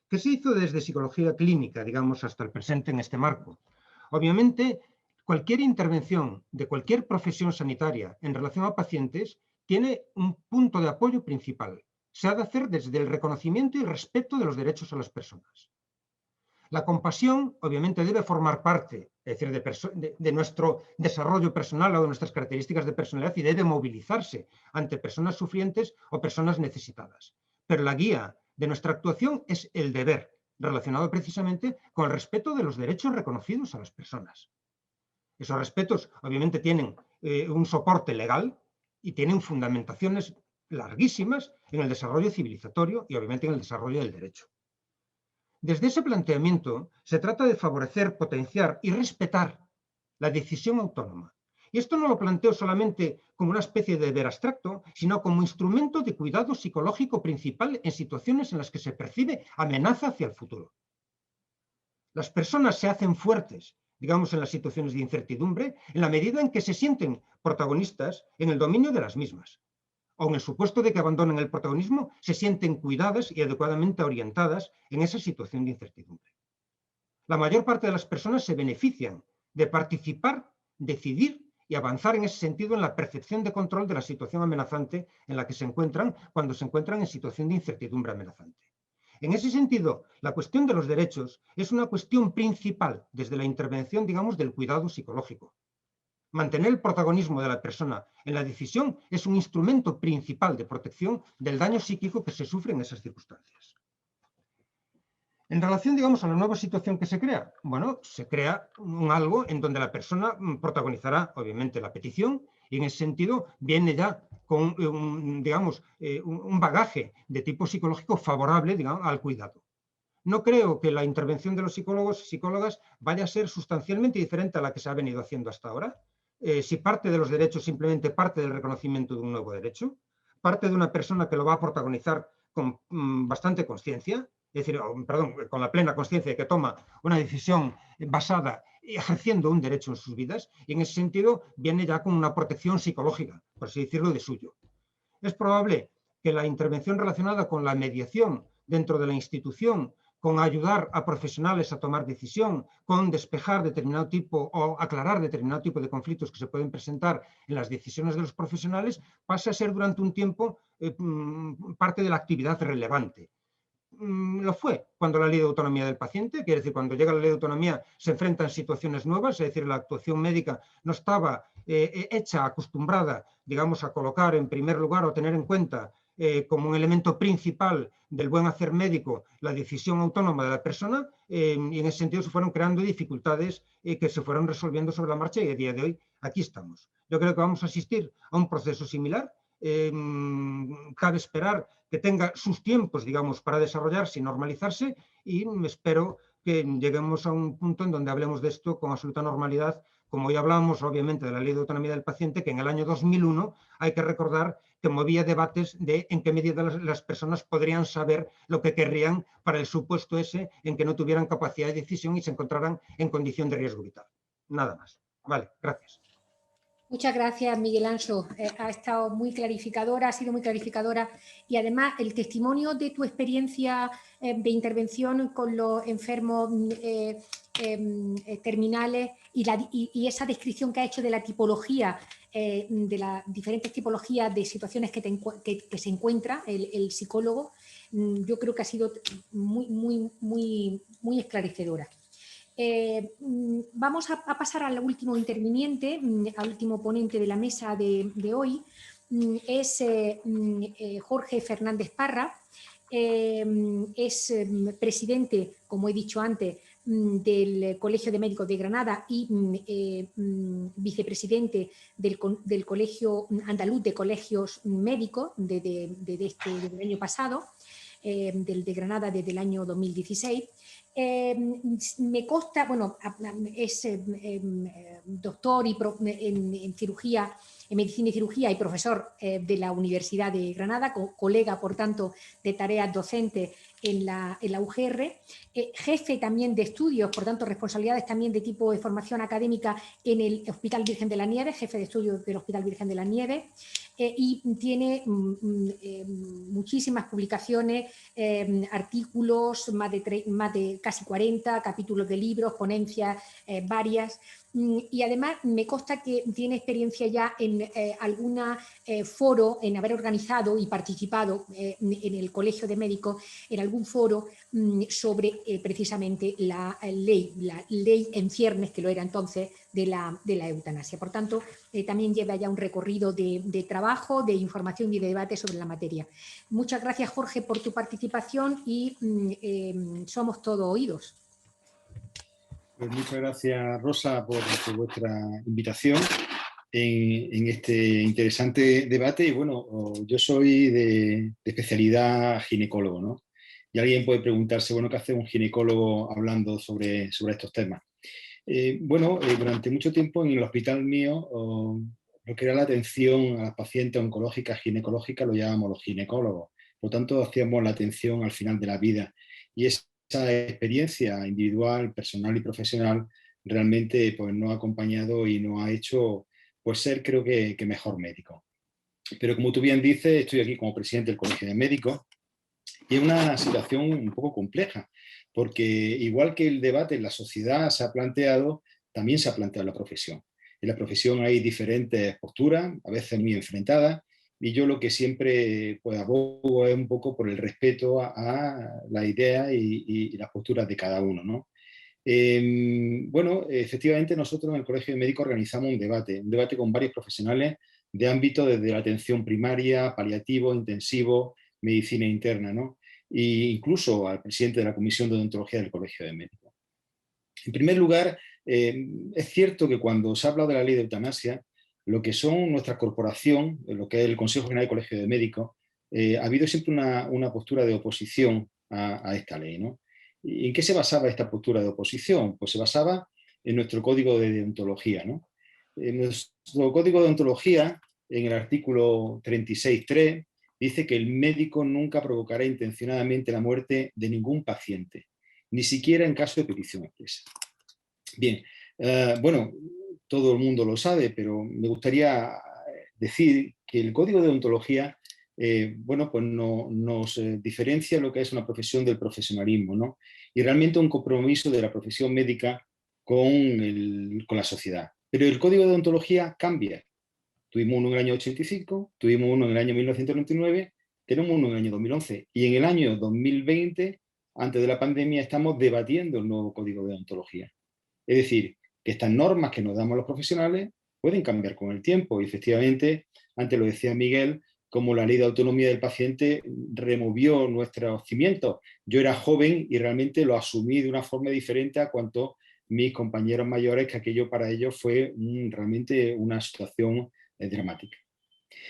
C: ¿Qué se hizo desde psicología clínica, digamos, hasta el presente en este marco? Obviamente, cualquier intervención de cualquier profesión sanitaria en relación a pacientes tiene un punto de apoyo principal. Se ha de hacer desde el reconocimiento y respeto de los derechos a las personas. La compasión, obviamente, debe formar parte, es decir, de nuestro desarrollo personal o de nuestras características de personalidad y debe movilizarse ante personas sufrientes o personas necesitadas. Pero la guía de nuestra actuación es el deber, relacionado precisamente con el respeto de los derechos reconocidos a las personas. Esos respetos, obviamente, tienen un soporte legal y tienen fundamentaciones larguísimas en el desarrollo civilizatorio y, obviamente, en el desarrollo del derecho. Desde ese planteamiento se trata de favorecer, potenciar y respetar la decisión autónoma. Y esto no lo planteo solamente como una especie de deber abstracto, sino como instrumento de cuidado psicológico principal en situaciones en las que se percibe amenaza hacia el futuro. Las personas se hacen fuertes digamos, en las situaciones de incertidumbre, en la medida en que se sienten protagonistas en el dominio de las mismas. O en el supuesto de que abandonen el protagonismo, se sienten cuidadas y adecuadamente orientadas en esa situación de incertidumbre. La mayor parte de las personas se benefician de participar, decidir y avanzar en ese sentido en la percepción de control de la situación amenazante en la que se encuentran cuando se encuentran en situación de incertidumbre amenazante. En ese sentido, la cuestión de los derechos es una cuestión principal desde la intervención, digamos, del cuidado psicológico. Mantener el protagonismo de la persona en la decisión es un instrumento principal de protección del daño psíquico que se sufre en esas circunstancias. En relación, digamos, a la nueva situación que se crea, bueno, se crea algo en donde la persona protagonizará, obviamente, la petición y en ese sentido viene ya con, digamos, un bagaje de tipo psicológico favorable, digamos, al cuidado. No creo que la intervención de los psicólogos y psicólogas vaya a ser sustancialmente diferente a la que se ha venido haciendo hasta ahora. Si parte de los derechos simplemente parte del reconocimiento de un nuevo derecho, parte de una persona que lo va a protagonizar con bastante conciencia, es decir, perdón, con la plena conciencia de que toma una decisión basada y ejerciendo un derecho en sus vidas, y en ese sentido viene ya con una protección psicológica, por así decirlo, de suyo. Es probable que la intervención relacionada con la mediación dentro de la institución, con ayudar a profesionales a tomar decisión, con despejar determinado tipo o aclarar determinado tipo de conflictos que se pueden presentar en las decisiones de los profesionales, pase a ser durante un tiempo parte de la actividad relevante. Lo fue cuando la ley de autonomía del paciente, quiere decir, cuando llega la ley de autonomía se enfrentan situaciones nuevas, es decir, la actuación médica no estaba hecha, acostumbrada, digamos, a colocar en primer lugar o tener en cuenta como un elemento principal del buen hacer médico la decisión autónoma de la persona, y en ese sentido se fueron creando dificultades que se fueron resolviendo sobre la marcha y a día de hoy aquí estamos. Yo creo que vamos a asistir a un proceso similar. Cabe esperar que tenga sus tiempos, digamos, para desarrollarse y normalizarse, y espero que lleguemos a un punto en donde hablemos de esto con absoluta normalidad, como ya hablamos, obviamente, de la Ley de Autonomía del Paciente, que en el año 2001 hay que recordar que movía debates de en qué medida las personas podrían saber lo que querrían para el supuesto ese en que no tuvieran capacidad de decisión y se encontraran en condición de riesgo vital. Nada más. Vale, gracias.
A: Muchas gracias, Miguel Anso. Ha estado muy clarificadora, ha sido muy clarificadora y además el testimonio de tu experiencia de intervención con los enfermos terminales y esa descripción que ha hecho de la tipología, de las diferentes tipologías de situaciones que se encuentra el psicólogo, yo creo que ha sido muy esclarecedora. Vamos a pasar al último interviniente, al último ponente de la mesa de hoy. Es Jorge Fernández Parra. Es presidente, como he dicho antes, del Colegio de Médicos de Granada y vicepresidente del Colegio Andaluz de Colegios Médicos del año pasado, del de Granada desde el año 2016. Me consta, bueno, es doctor en cirugía, en medicina y cirugía y profesor de la Universidad de Granada, colega, por tanto, de tareas docentes en la UGR, jefe también de estudios, por tanto, responsabilidades también de tipo de formación académica en el Hospital Virgen de la Nieves, jefe de estudios del Hospital Virgen de la Nieves, y tiene muchísimas publicaciones, artículos, más de casi 40, capítulos de libros, ponencias varias, y además me consta que tiene experiencia ya en algún foro, en haber organizado y participado en el Colegio de Médicos, en algún foro sobre precisamente la ley en ciernes, que lo era entonces, de la eutanasia. Por tanto, también lleva ya un recorrido de trabajo, de información y de debate sobre la materia. Muchas gracias, Jorge, por tu participación y somos todo oídos.
D: Pues muchas gracias, Rosa, por vuestra invitación en este interesante debate. Y bueno, yo soy de especialidad ginecólogo, ¿no? Y alguien puede preguntarse, bueno, ¿qué hace un ginecólogo hablando sobre estos temas? Durante mucho tiempo en el hospital mío, lo que era la atención a las pacientes oncológicas, ginecológicas, lo llamamos los ginecólogos. Por lo tanto, hacíamos la atención al final de la vida. Y esa experiencia individual, personal y profesional realmente pues, no ha acompañado y no ha hecho pues, ser, creo que mejor médico. Pero como tú bien dices, estoy aquí como presidente del Colegio de Médicos y es una situación un poco compleja, porque igual que el debate en la sociedad se ha planteado, también se ha planteado en la profesión. En la profesión hay diferentes posturas, a veces muy enfrentadas, y yo lo que siempre pues, abogo es un poco por el respeto a las ideas y las posturas de cada uno, ¿no? Bueno, efectivamente nosotros en el Colegio de Médicos organizamos un debate con varios profesionales de ámbito desde la atención primaria, paliativo, intensivo, medicina interna, ¿no? E incluso al presidente de la Comisión de Odontología del Colegio de Médicos. En primer lugar, es cierto que cuando se habla de la ley de eutanasia, lo que son nuestra corporación, lo que es el Consejo General del Colegio de Médicos, ha habido siempre una postura de oposición a esta ley, ¿no? ¿Y en qué se basaba esta postura de oposición? Pues se basaba en nuestro código de deontología, ¿no? En nuestro código de deontología, en el artículo 36.3, dice que el médico nunca provocará intencionadamente la muerte de ningún paciente, ni siquiera en caso de petición expresa. Bien, bueno, todo el mundo lo sabe, pero me gustaría decir que el código de deontología bueno, pues nos diferencia lo que es una profesión del profesionalismo, ¿no? Y realmente un compromiso de la profesión médica con la sociedad. Pero el código de deontología cambia. Tuvimos uno en el año 85, tuvimos uno en el año 1999, tenemos uno en el año 2011 y en el año 2020, antes de la pandemia, estamos debatiendo el nuevo código de deontología. Es decir, que estas normas que nos damos los profesionales pueden cambiar con el tiempo y efectivamente, antes lo decía Miguel, como la ley de autonomía del paciente removió nuestros cimientos. Yo era joven y realmente lo asumí de una forma diferente a cuanto mis compañeros mayores, que aquello para ellos fue realmente una situación dramática.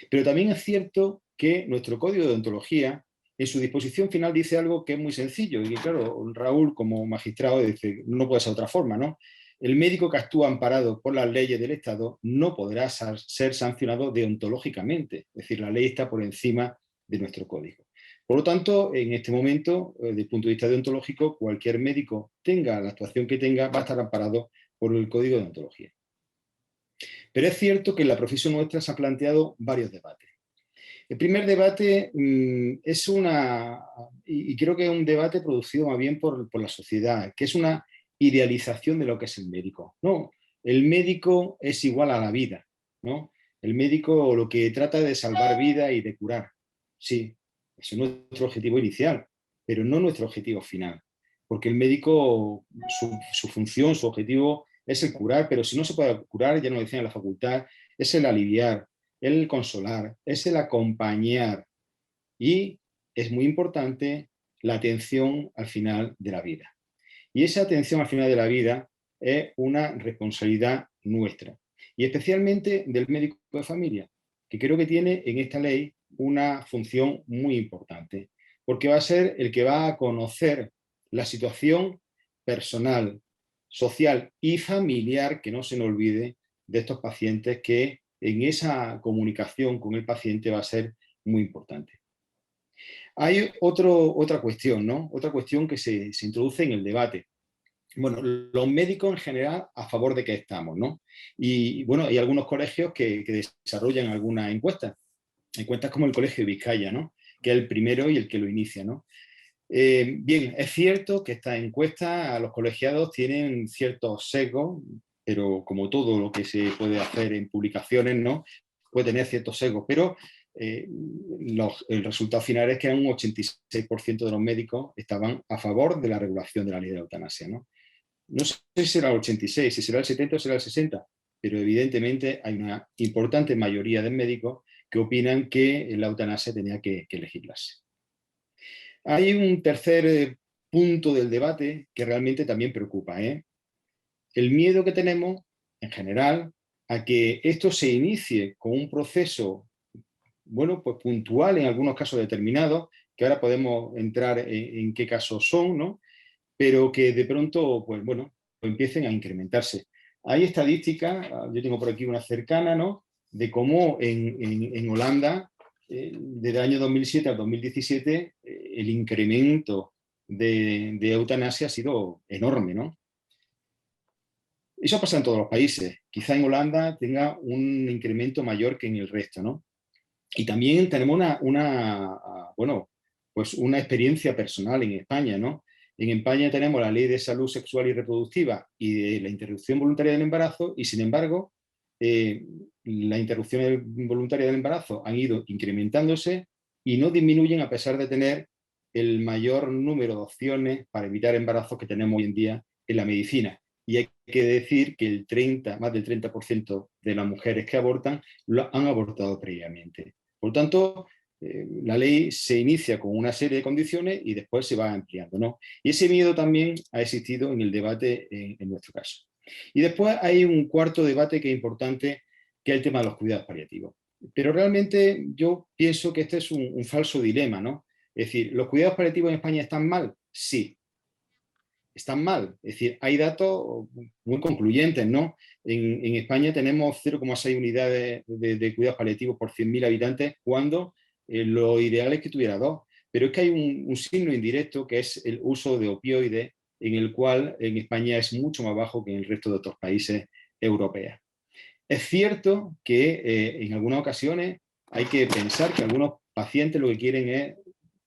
D: Pero también es cierto que nuestro código de deontología, en su disposición final, dice algo que es muy sencillo y que, claro, Raúl, como magistrado, dice, no puede ser de otra forma, ¿no? El médico que actúa amparado por las leyes del Estado no podrá ser sancionado deontológicamente, es decir, la ley está por encima de nuestro código. Por lo tanto, en este momento, desde el punto de vista deontológico, cualquier médico, tenga la actuación que tenga, va a estar amparado por el código de deontología. Pero es cierto que en la profesión nuestra se han planteado varios debates. El primer debate es y creo que es un debate producido más bien por la sociedad, que es una idealización de lo que es el médico. No, el médico es igual a la vida, ¿no? El médico lo que trata de salvar vida y de curar. Sí, eso es nuestro objetivo inicial, pero no nuestro objetivo final. Porque el médico, su función, su objetivo es el curar, pero si no se puede curar, ya nos decía en la facultad, es el aliviar, el consolar, es el acompañar y es muy importante la atención al final de la vida. Y esa atención al final de la vida es una responsabilidad nuestra y especialmente del médico de familia, que creo que tiene en esta ley una función muy importante, porque va a ser el que va a conocer la situación personal, social y familiar, que no se nos olvide, de estos pacientes, que en esa comunicación con el paciente va a ser muy importante. Hay otra cuestión, ¿no? Otra cuestión que se introduce en el debate. Bueno, los médicos en general a favor de que estamos, ¿no? Y bueno, hay algunos colegios que desarrollan algunas encuestas como el Colegio de Vizcaya, ¿no? Que es el primero y el que lo inicia, ¿no? Bien, es cierto que estas encuestas a los colegiados tienen ciertos sesgos, pero como todo lo que se puede hacer en publicaciones, ¿no? Puede tener ciertos sesgos, pero el resultado final es que un 86% de los médicos estaban a favor de la regulación de la ley de la eutanasia, ¿no? No sé si será el 86, si será el 70 o será el 60, pero evidentemente hay una importante mayoría de médicos que opinan que la eutanasia tenía que legislarse. Hay un tercer punto del debate que realmente también preocupa, ¿eh? El miedo que tenemos, en general, a que esto se inicie con un proceso, bueno, pues puntual en algunos casos determinados, que ahora podemos entrar en qué casos son, ¿no? Pero que de pronto, pues bueno, empiecen a incrementarse. Hay estadísticas, yo tengo por aquí una cercana, ¿no? De cómo en Holanda, desde el año 2007 al 2017, el incremento de eutanasia ha sido enorme, ¿no? Eso pasa en todos los países. Quizá en Holanda tenga un incremento mayor que en el resto, ¿no? Y también tenemos bueno, pues una experiencia personal en España, ¿no? En España tenemos la Ley de Salud Sexual y Reproductiva y de la interrupción voluntaria del embarazo, y sin embargo, la interrupción voluntaria del embarazo han ido incrementándose y no disminuyen a pesar de tener el mayor número de opciones para evitar embarazos que tenemos hoy en día en la medicina. Y hay que decir que más del 30% de las mujeres que abortan lo han abortado previamente. Por tanto, la ley se inicia con una serie de condiciones y después se va ampliando, ¿no? Y ese miedo también ha existido en el debate en nuestro caso. Y después hay un cuarto debate que es importante, que es el tema de los cuidados paliativos. Pero realmente yo pienso que este es un falso dilema, ¿no? Es decir, ¿los cuidados paliativos en España están mal? Sí, están mal. Es decir, hay datos muy concluyentes, ¿no? En España tenemos 0,6 unidades de cuidados paliativos por 100.000 habitantes, cuando lo ideal es que tuviera 2. Pero es que hay un signo indirecto, que es el uso de opioides, en el cual en España es mucho más bajo que en el resto de otros países europeos. Es cierto que en algunas ocasiones hay que pensar que algunos pacientes lo que quieren es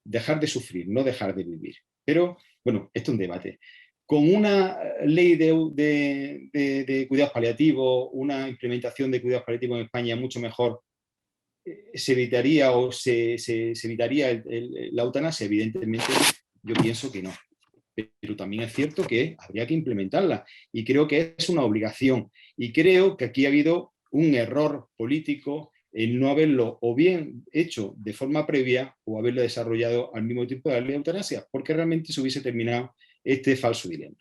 D: dejar de sufrir, no dejar de vivir. Pero, bueno, esto es un debate. Con una ley de cuidados paliativos, una implementación de cuidados paliativos en España mucho mejor, se evitaría la eutanasia. Evidentemente, yo pienso que no. Pero también es cierto que habría que implementarla, y creo que es una obligación. Y creo que aquí ha habido un error político en no haberlo o bien hecho de forma previa o haberlo desarrollado al mismo tiempo de la ley de eutanasia, porque realmente se hubiese terminado este falso dilema.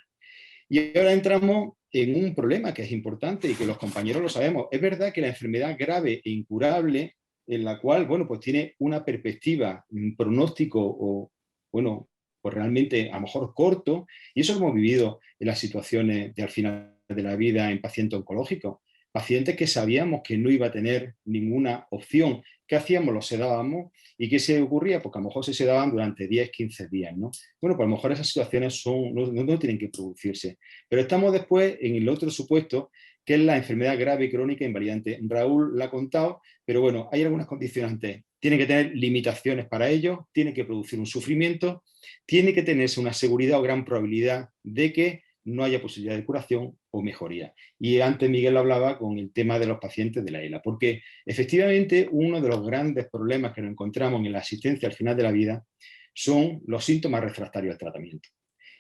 D: Y ahora entramos en un problema que es importante y que los compañeros lo sabemos. Es verdad que la enfermedad grave e incurable, en la cual, bueno, pues tiene una perspectiva, un pronóstico o, bueno, pues realmente a lo mejor corto, y eso lo hemos vivido en las situaciones de al final de la vida en pacientes oncológicos. Pacientes que sabíamos que no iba a tener ninguna opción. ¿Qué hacíamos? Los sedábamos. ¿Y qué se ocurría? Porque a lo mejor se sedaban durante 10, 15 días, ¿no? Bueno, pues a lo mejor esas situaciones no tienen que producirse. Pero estamos después en el otro supuesto, que es la enfermedad grave y crónica invalidante. Raúl la ha contado, pero bueno, hay algunas condicionantes. Tiene que tener limitaciones para ello, tiene que producir un sufrimiento, tiene que tenerse una seguridad o gran probabilidad de que no haya posibilidad de curación o mejoría. Y antes Miguel hablaba con el tema de los pacientes de la ELA, porque efectivamente uno de los grandes problemas que nos encontramos en la asistencia al final de la vida son los síntomas refractarios al tratamiento.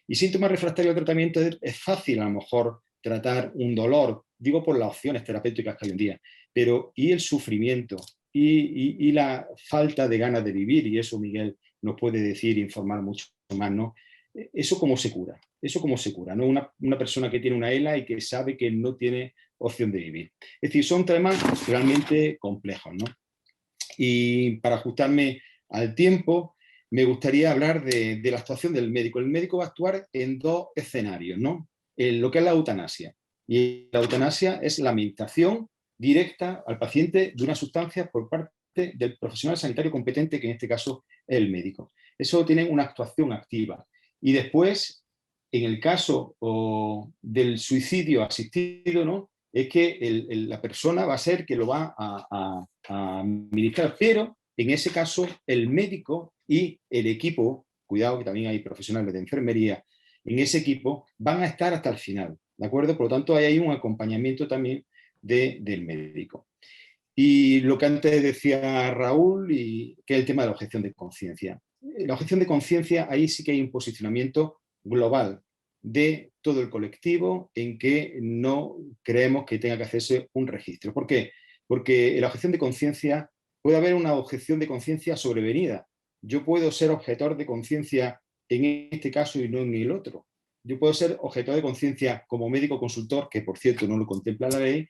D: Y síntomas refractarios al tratamiento es fácil a lo mejor tratar un dolor, digo por las opciones terapéuticas que hay hoy en día, pero ¿y el sufrimiento? Y la falta de ganas de vivir, y eso Miguel nos puede decir, informar mucho más, ¿no? ¿Eso cómo se cura? ¿Eso cómo se cura? ¿No? Una persona que tiene una ELA y que sabe que no tiene opción de vivir. Es decir, son temas realmente complejos, ¿no? Y para ajustarme al tiempo, me gustaría hablar de la actuación del médico. El médico va a actuar en dos escenarios, ¿no? Lo que es la eutanasia. Y la eutanasia es la administración directa al paciente de una sustancia por parte del profesional sanitario competente, que en este caso es el médico. Eso tiene una actuación activa. Y después, en el caso del suicidio asistido, ¿no? Es que la persona va a ser que lo va a administrar, pero en ese caso el médico y el equipo, cuidado que también hay profesionales de enfermería, en ese equipo van a estar hasta el final, ¿de acuerdo? Por lo tanto, hay un acompañamiento también del médico. Y lo que antes decía Raúl, que es el tema de la objeción de conciencia. La objeción de conciencia, ahí sí que hay un posicionamiento global de todo el colectivo en que no creemos que tenga que hacerse un registro. ¿Por qué? Porque en la objeción de conciencia puede haber una objeción de conciencia sobrevenida. Yo puedo ser objetor de conciencia en este caso y no en el otro. Yo puedo ser objetor de conciencia como médico consultor, que por cierto no lo contempla la ley,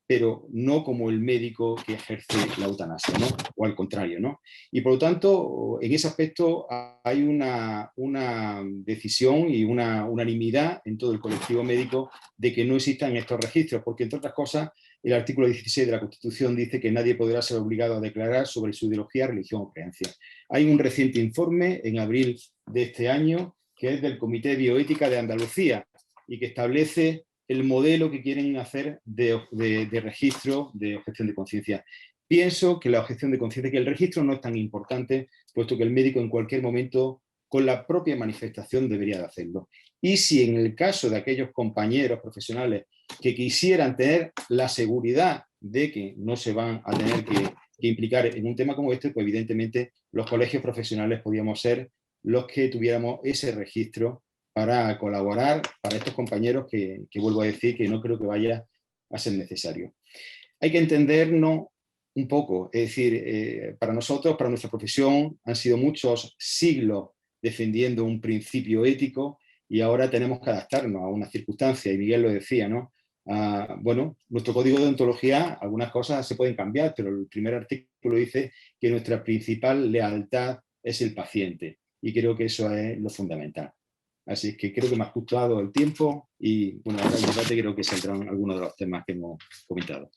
D: pero no como el médico que ejerce la eutanasia, ¿no? O al contrario, ¿no? Y por lo tanto, en ese aspecto hay una decisión y una unanimidad en todo el colectivo médico de que no existan estos registros, porque entre otras cosas, el artículo 16 de la Constitución dice que nadie podrá ser obligado a declarar sobre su ideología, religión o creencia. Hay un reciente informe en abril de este año que es del Comité de Bioética de Andalucía y que establece el modelo que quieren hacer de registro de objeción de conciencia. Pienso que la objeción de conciencia, que el registro no es tan importante, puesto que el médico en cualquier momento, con la propia manifestación, debería de hacerlo. Y si en el caso de aquellos compañeros profesionales que quisieran tener la seguridad de que no se van a tener que implicar en un tema como este, pues evidentemente los colegios profesionales podíamos ser los que tuviéramos ese registro para colaborar para estos compañeros que vuelvo a decir que no creo que vaya a ser necesario. Hay que entendernos un poco, es decir, para nosotros, para nuestra profesión, han sido muchos siglos defendiendo un principio ético y ahora tenemos que adaptarnos a una circunstancia, y Miguel lo decía, ¿no? Bueno, nuestro código de ontología, algunas cosas se pueden cambiar, pero el primer artículo dice que nuestra principal lealtad es el paciente, y creo que eso es lo fundamental. Así que creo que me ha ajustado el tiempo y bueno, ahora en el debate creo que saldrán algunos de los temas que hemos comentado.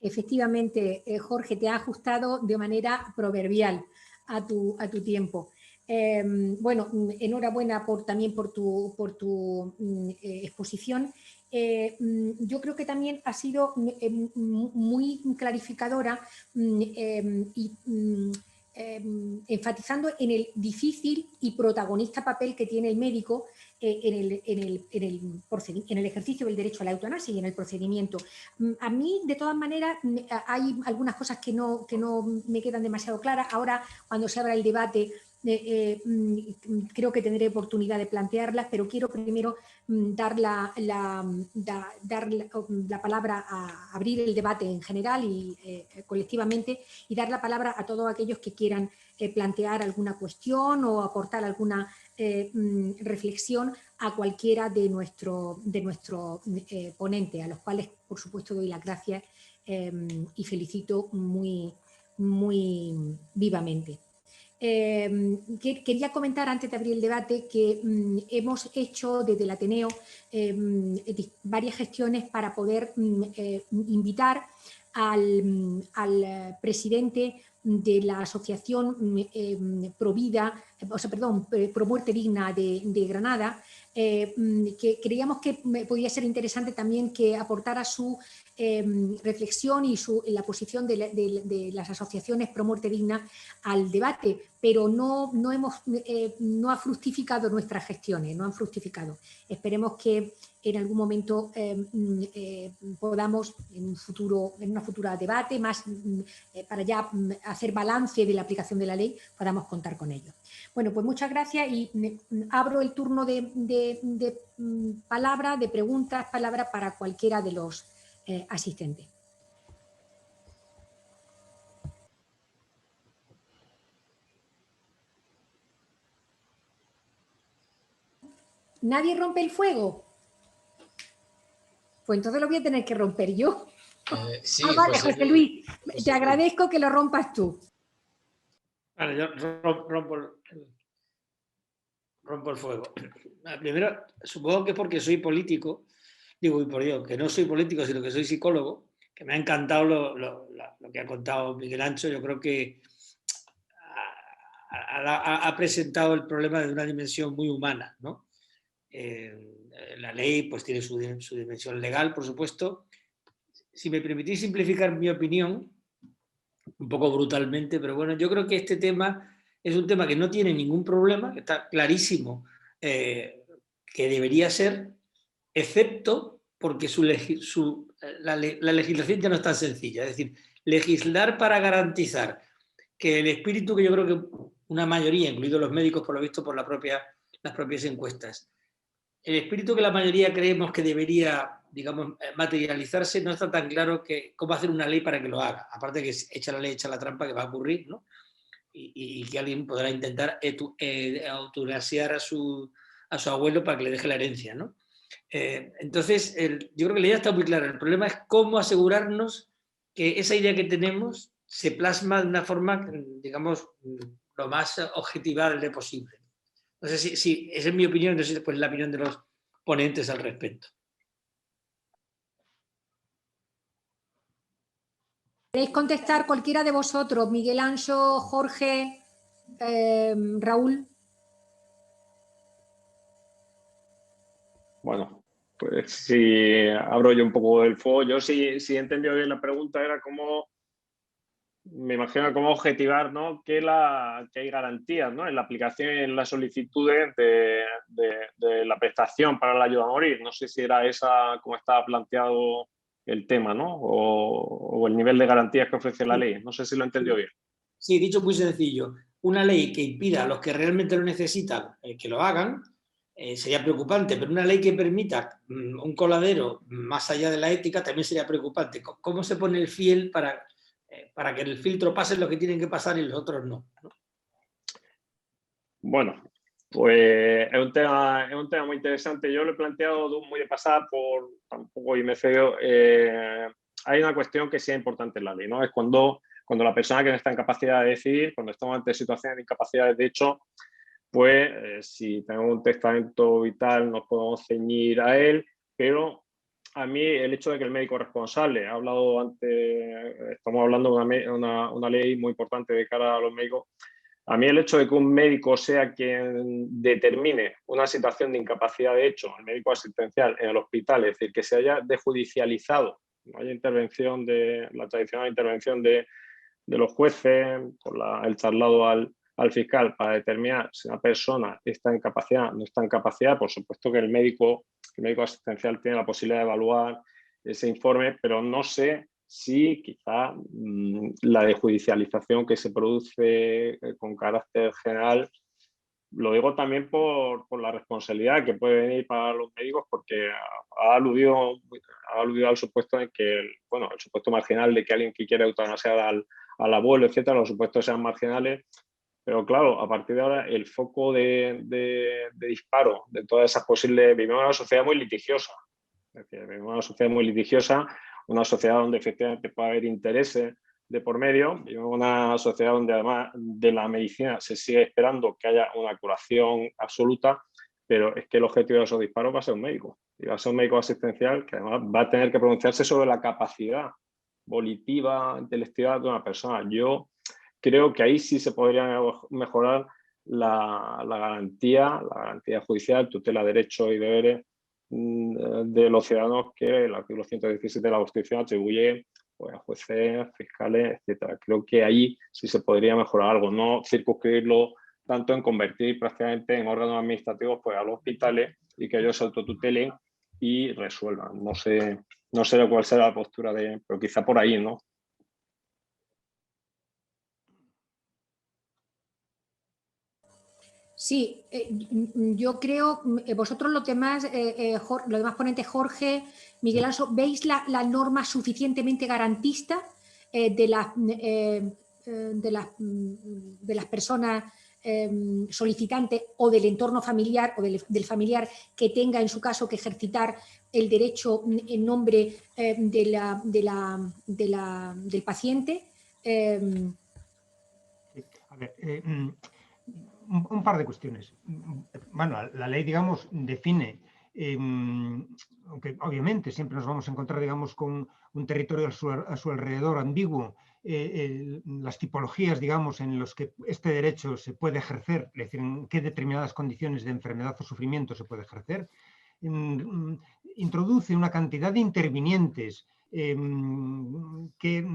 A: Efectivamente, Jorge, te ha ajustado de manera proverbial a tu tiempo. Bueno, enhorabuena también por tu exposición. Yo creo que también ha sido muy clarificadora y enfatizando en el difícil y protagonista papel que tiene el médico en el ejercicio del derecho a la eutanasia y en el procedimiento. A mí, de todas maneras, hay algunas cosas que no me quedan demasiado claras. Ahora, cuando se abra el debate, creo que tendré oportunidad de plantearlas, pero quiero primero dar la palabra a abrir el debate en general y colectivamente, y dar la palabra a todos aquellos que quieran plantear alguna cuestión o aportar alguna reflexión a cualquiera de nuestro ponente, a los cuales por supuesto doy las gracias y felicito muy vivamente. Quería comentar antes de abrir el debate que hemos hecho desde el Ateneo varias gestiones para poder invitar al presidente de la asociación Pro Muerte Digna de Granada, que creíamos que podía ser interesante también que aportara su reflexión y la posición de las asociaciones Pro Muerte Digna al debate, pero no ha fructificado nuestras gestiones, no han fructificado. Esperemos que en algún momento podamos, en una futura debate, más para ya hacer balance de la aplicación de la ley, podamos contar con ello. Bueno, pues muchas gracias y abro el turno de palabra, de preguntas, para cualquiera de los asistentes. ¿Nadie rompe el fuego? Pues entonces lo voy a tener que romper yo.
E: Sí,
A: vale, José Luis, te agradezco que lo rompas tú.
E: Vale, yo rompo el fuego. Primero, supongo que es porque soy político, digo, y por Dios, que no soy político, sino que soy psicólogo, que me ha encantado lo que ha contado Miguel Ancho. Yo creo que ha presentado el problema de una dimensión muy humana, ¿no? La ley pues tiene su dimensión legal, por supuesto. Si me permitís simplificar mi opinión, un poco brutalmente, pero bueno, yo creo que este tema es un tema que no tiene ningún problema, que está clarísimo que debería ser, excepto porque la legislación ya no es tan sencilla. Es decir, legislar para garantizar que el espíritu, que yo creo que una mayoría, incluidos los médicos, por lo visto por las propias encuestas, el espíritu que la mayoría creemos que debería, digamos, materializarse, no está tan claro que cómo hacer una ley para que lo haga. Aparte que echa la ley, echa la trampa, que va a ocurrir, ¿no? Y que alguien podrá intentar eutanasiar a su abuelo para que le deje la herencia, ¿no? Entonces, yo creo que la idea está muy clara. El problema es cómo asegurarnos que esa idea que tenemos se plasma de una forma, digamos, lo más objetivable posible. No sé si esa es mi opinión, no sé si pues la opinión de los ponentes al respecto.
A: ¿Queréis contestar cualquiera de vosotros? Miguel Ancho, Jorge, Raúl.
B: Bueno, pues si abro yo un poco el fuego, yo sí he entendido bien la pregunta, era cómo, me imagino cómo objetivar, ¿no? que hay garantías, ¿no? en la aplicación y en las solicitudes de la prestación para la ayuda a morir. No sé si era esa como estaba planteado el tema, ¿no? O el nivel de garantías que ofrece la ley. No sé si lo he entendido bien.
E: Sí, dicho muy sencillo, una ley que impida a los que realmente lo necesitan que lo hagan sería preocupante, pero una ley que permita un coladero más allá de la ética también sería preocupante. ¿Cómo se pone el fiel para que el filtro pase lo que tienen que pasar y los otros no?
B: Bueno, pues es un tema muy interesante. Yo lo he planteado muy de pasada, tampoco y me feo. Hay una cuestión que sí es importante en la ley, ¿no? Es cuando la persona que no está en capacidad de decidir, cuando estamos ante situaciones de incapacidad de hecho, pues si tenemos un testamento vital nos podemos ceñir a él, pero a mí el hecho de que el médico responsable, he hablado antes, estamos hablando de una ley muy importante de cara a los médicos. A mí el hecho de que un médico sea quien determine una situación de incapacidad de hecho, el médico asistencial en el hospital, es decir, que se haya desjudicializado, no haya intervención la tradicional intervención de los jueces, el traslado al fiscal para determinar si una persona está en capacidad o no está en capacidad. Por supuesto que el médico asistencial tiene la posibilidad de evaluar ese informe, pero no sé si quizá la desjudicialización que se produce con carácter general, lo digo también por la responsabilidad que puede venir para los médicos, porque ha aludido al supuesto de que, el supuesto marginal de que alguien que quiere eutanasiar al abuelo, etcétera, los supuestos sean marginales. Pero claro, a partir de ahora el foco de disparo de todas esas posibles... Vivimos en una sociedad muy litigiosa. Es decir, vivimos en una sociedad muy litigiosa, una sociedad donde efectivamente puede haber intereses de por medio. Vivimos en una sociedad donde además de la medicina se sigue esperando que haya una curación absoluta, pero es que el objetivo de esos disparos va a ser un médico. Y va a ser un médico asistencial que además va a tener que pronunciarse sobre la capacidad volitiva, intelectual de una persona. Yo creo que ahí sí se podría mejorar la garantía judicial, tutela de derechos y deberes de los ciudadanos que el artículo 117 de la Constitución atribuye pues, a jueces, fiscales, etcétera. Creo que ahí sí se podría mejorar algo, no circunscribirlo tanto en convertir prácticamente en órganos administrativos pues, a los hospitales y que ellos se autotutelen y resuelvan. No sé cuál será la postura pero quizá por ahí, ¿no?
A: Sí, yo creo, vosotros los demás ponentes, Jorge, Miguel Ángel, ¿veis la norma suficientemente garantista de las personas solicitantes o del entorno familiar o del familiar que tenga en su caso que ejercitar el derecho en nombre del paciente?
C: A ver, un par de cuestiones. Bueno, la ley, digamos, define, aunque obviamente siempre nos vamos a encontrar, digamos, con un territorio a su alrededor ambiguo, las tipologías, digamos, en los que este derecho se puede ejercer, es decir, en qué determinadas condiciones de enfermedad o sufrimiento se puede ejercer, introduce una cantidad de intervinientes que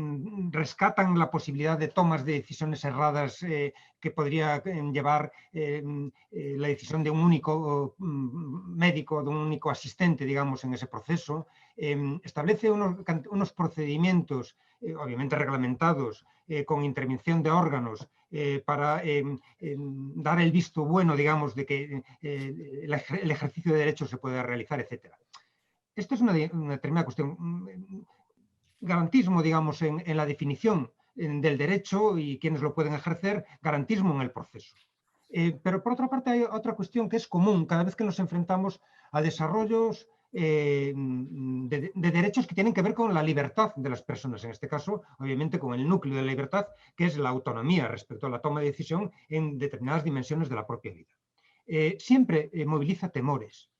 C: rescatan la posibilidad de tomas de decisiones erradas que podría llevar la decisión de un único médico, de un único asistente, digamos, en ese proceso. Establece unos procedimientos, obviamente reglamentados, con intervención de órganos para dar el visto bueno, digamos, de que el ejercicio de derechos se puede realizar, etcétera. Esto es una determinada cuestión. Garantismo, digamos, en la definición del derecho y quienes lo pueden ejercer, garantismo en el proceso. Pero por otra parte hay otra cuestión que es común cada vez que nos enfrentamos a desarrollos de derechos que tienen que ver con la libertad de las personas, en este caso, obviamente, con el núcleo de la libertad, que es la autonomía respecto a la toma de decisión en determinadas dimensiones de la propia vida. Siempre moviliza temores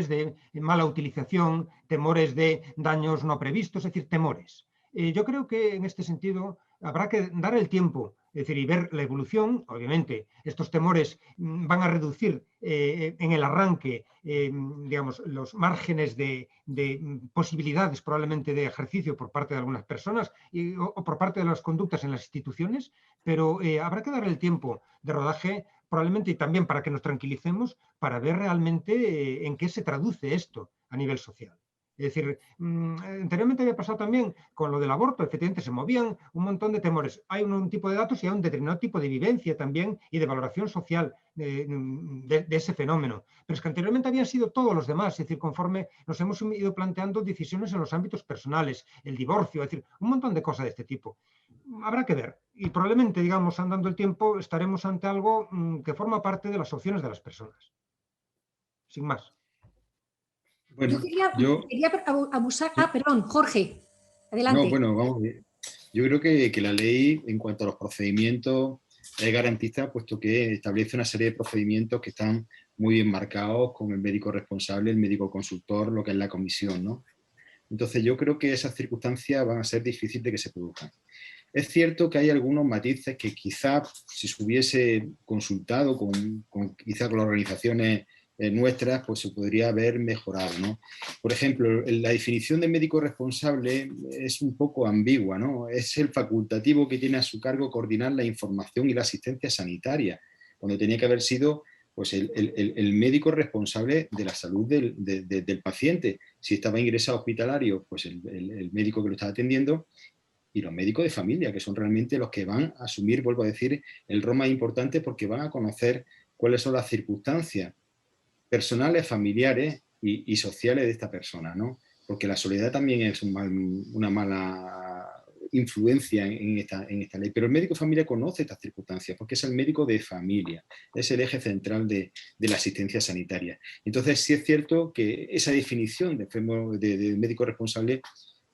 C: de mala utilización, temores de daños no previstos, es decir, temores. Yo creo que en este sentido habrá que dar el tiempo Es decir, y ver la evolución. Obviamente, estos temores van a reducir en el arranque, digamos, los márgenes de posibilidades probablemente de ejercicio por parte de algunas personas o por parte de las conductas en las instituciones, pero habrá que darle el tiempo de rodaje probablemente, y también para que nos tranquilicemos, para ver realmente en qué se traduce esto a nivel social. Es decir, anteriormente había pasado también con lo del aborto, efectivamente se movían un montón de temores. Hay un tipo de datos y hay un determinado tipo de vivencia también y de valoración social de ese fenómeno. Pero es que anteriormente habían sido todos los demás, es decir, conforme nos hemos ido planteando decisiones en los ámbitos personales, el divorcio, es decir, un montón de cosas de este tipo. Habrá que ver. Y probablemente, digamos, andando el tiempo, estaremos ante algo que forma parte de las opciones de las personas. Sin más.
A: Bueno, quería abusar.
D: Sí.
A: Perdón, Jorge, adelante.
D: No, bueno, vamos a ver. Yo creo que la ley, en cuanto a los procedimientos, es garantista, puesto que establece una serie de procedimientos que están muy bien marcados con el médico responsable, el médico consultor, lo que es la comisión, ¿no? Entonces yo creo que esas circunstancias van a ser difíciles de que se produzcan. Es cierto que hay algunos matices que quizá si se hubiese consultado quizá con las organizaciones nuestras, pues se podría haber mejorado, ¿no? Por ejemplo, la definición de médico responsable es un poco ambigua, ¿no? Es el facultativo que tiene a su cargo coordinar la información y la asistencia sanitaria, cuando tenía que haber sido pues el médico responsable de la salud del paciente. Si estaba ingresado hospitalario, pues el médico que lo estaba atendiendo, y los médicos de familia, que son realmente los que van a asumir, vuelvo a decir, el rol más importante, porque van a conocer cuáles son las circunstancias personales, familiares y sociales de esta persona, ¿no? Porque la soledad también es una mala influencia en esta ley, pero el médico de familia conoce estas circunstancias porque es el médico de familia, es el eje central de la asistencia sanitaria. Entonces sí es cierto que esa definición de médico responsable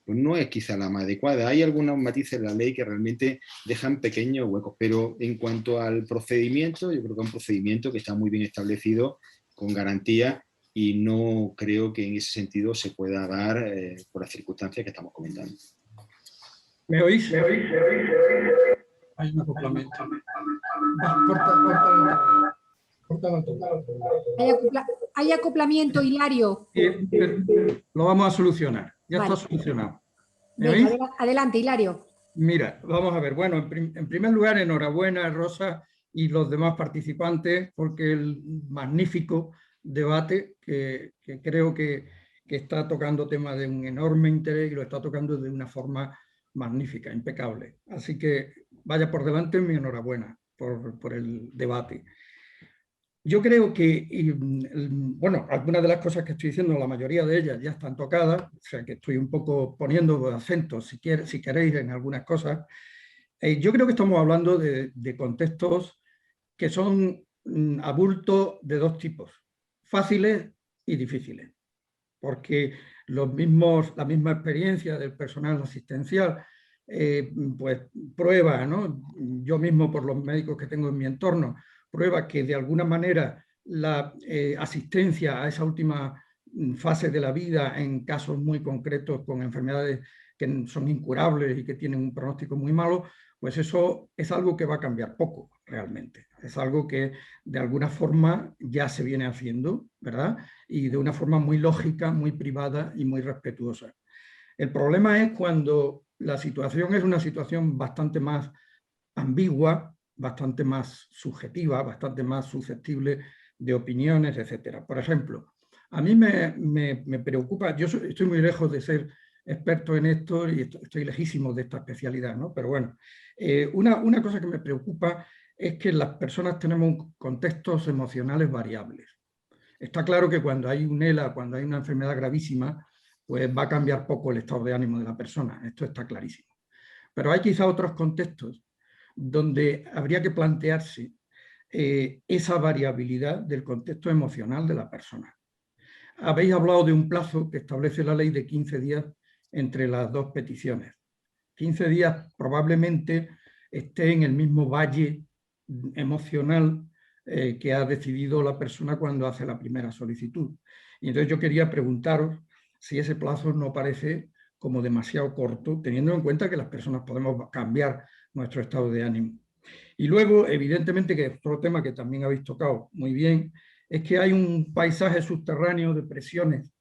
D: pues no es quizá la más adecuada. Hay algunos matices de la ley que realmente dejan pequeños huecos, pero en cuanto al procedimiento, yo creo que es un procedimiento que está muy bien establecido, con garantía, y no creo que en ese sentido se pueda dar por las circunstancias que estamos comentando.
F: ¿Me oís? Hay un acoplamiento.
A: Hay acoplamiento, Hilario.
F: Lo vamos a solucionar. Ya está solucionado. ¿Me
A: Venga,
F: oís?
A: adelante, Hilario.
F: Mira, vamos a ver. Bueno, en primer lugar, enhorabuena, Rosa, y los demás participantes, porque el magnífico debate que creo que está tocando temas de un enorme interés y lo está tocando de una forma magnífica, impecable. Así que vaya por delante mi enhorabuena por el debate. Yo creo que, bueno, algunas de las cosas que estoy diciendo, la mayoría de ellas ya están tocadas, o sea que estoy un poco poniendo acentos, si queréis, en algunas cosas. Yo creo que estamos hablando de contextos que son abultos de dos tipos, fáciles y difíciles, porque la misma experiencia del personal asistencial pues prueba, ¿no? Yo mismo por los médicos que tengo en mi entorno, prueba que de alguna manera la asistencia a esa última fase de la vida en casos muy concretos con enfermedades que son incurables y que tienen un pronóstico muy malo, pues eso es algo que va a cambiar poco realmente. Es algo que de alguna forma ya se viene haciendo, ¿verdad? Y de una forma muy lógica, muy privada y muy respetuosa. El problema es cuando la situación es una situación bastante más ambigua, bastante más subjetiva, bastante más susceptible de opiniones, etc. Por ejemplo, a mí me preocupa, yo estoy muy lejos de ser experto en esto y estoy lejísimo de esta especialidad, ¿no? Pero bueno, una cosa que me preocupa es que las personas tenemos contextos emocionales variables. Está claro que cuando hay un ELA, cuando hay una enfermedad gravísima, pues va a cambiar poco el estado de ánimo de la persona, esto está clarísimo. Pero hay quizá otros contextos donde habría que plantearse esa variabilidad del contexto emocional de la persona. Habéis hablado de un plazo que establece la ley de 15 días entre las dos peticiones. 15 días probablemente esté en el mismo valle emocional que ha decidido la persona cuando hace la primera solicitud. Y entonces yo quería preguntaros si ese plazo no parece como demasiado corto, teniendo en cuenta que las personas podemos cambiar nuestro estado de ánimo. Y luego, evidentemente, que otro tema que también habéis tocado muy bien, es que hay un paisaje subterráneo de presiones,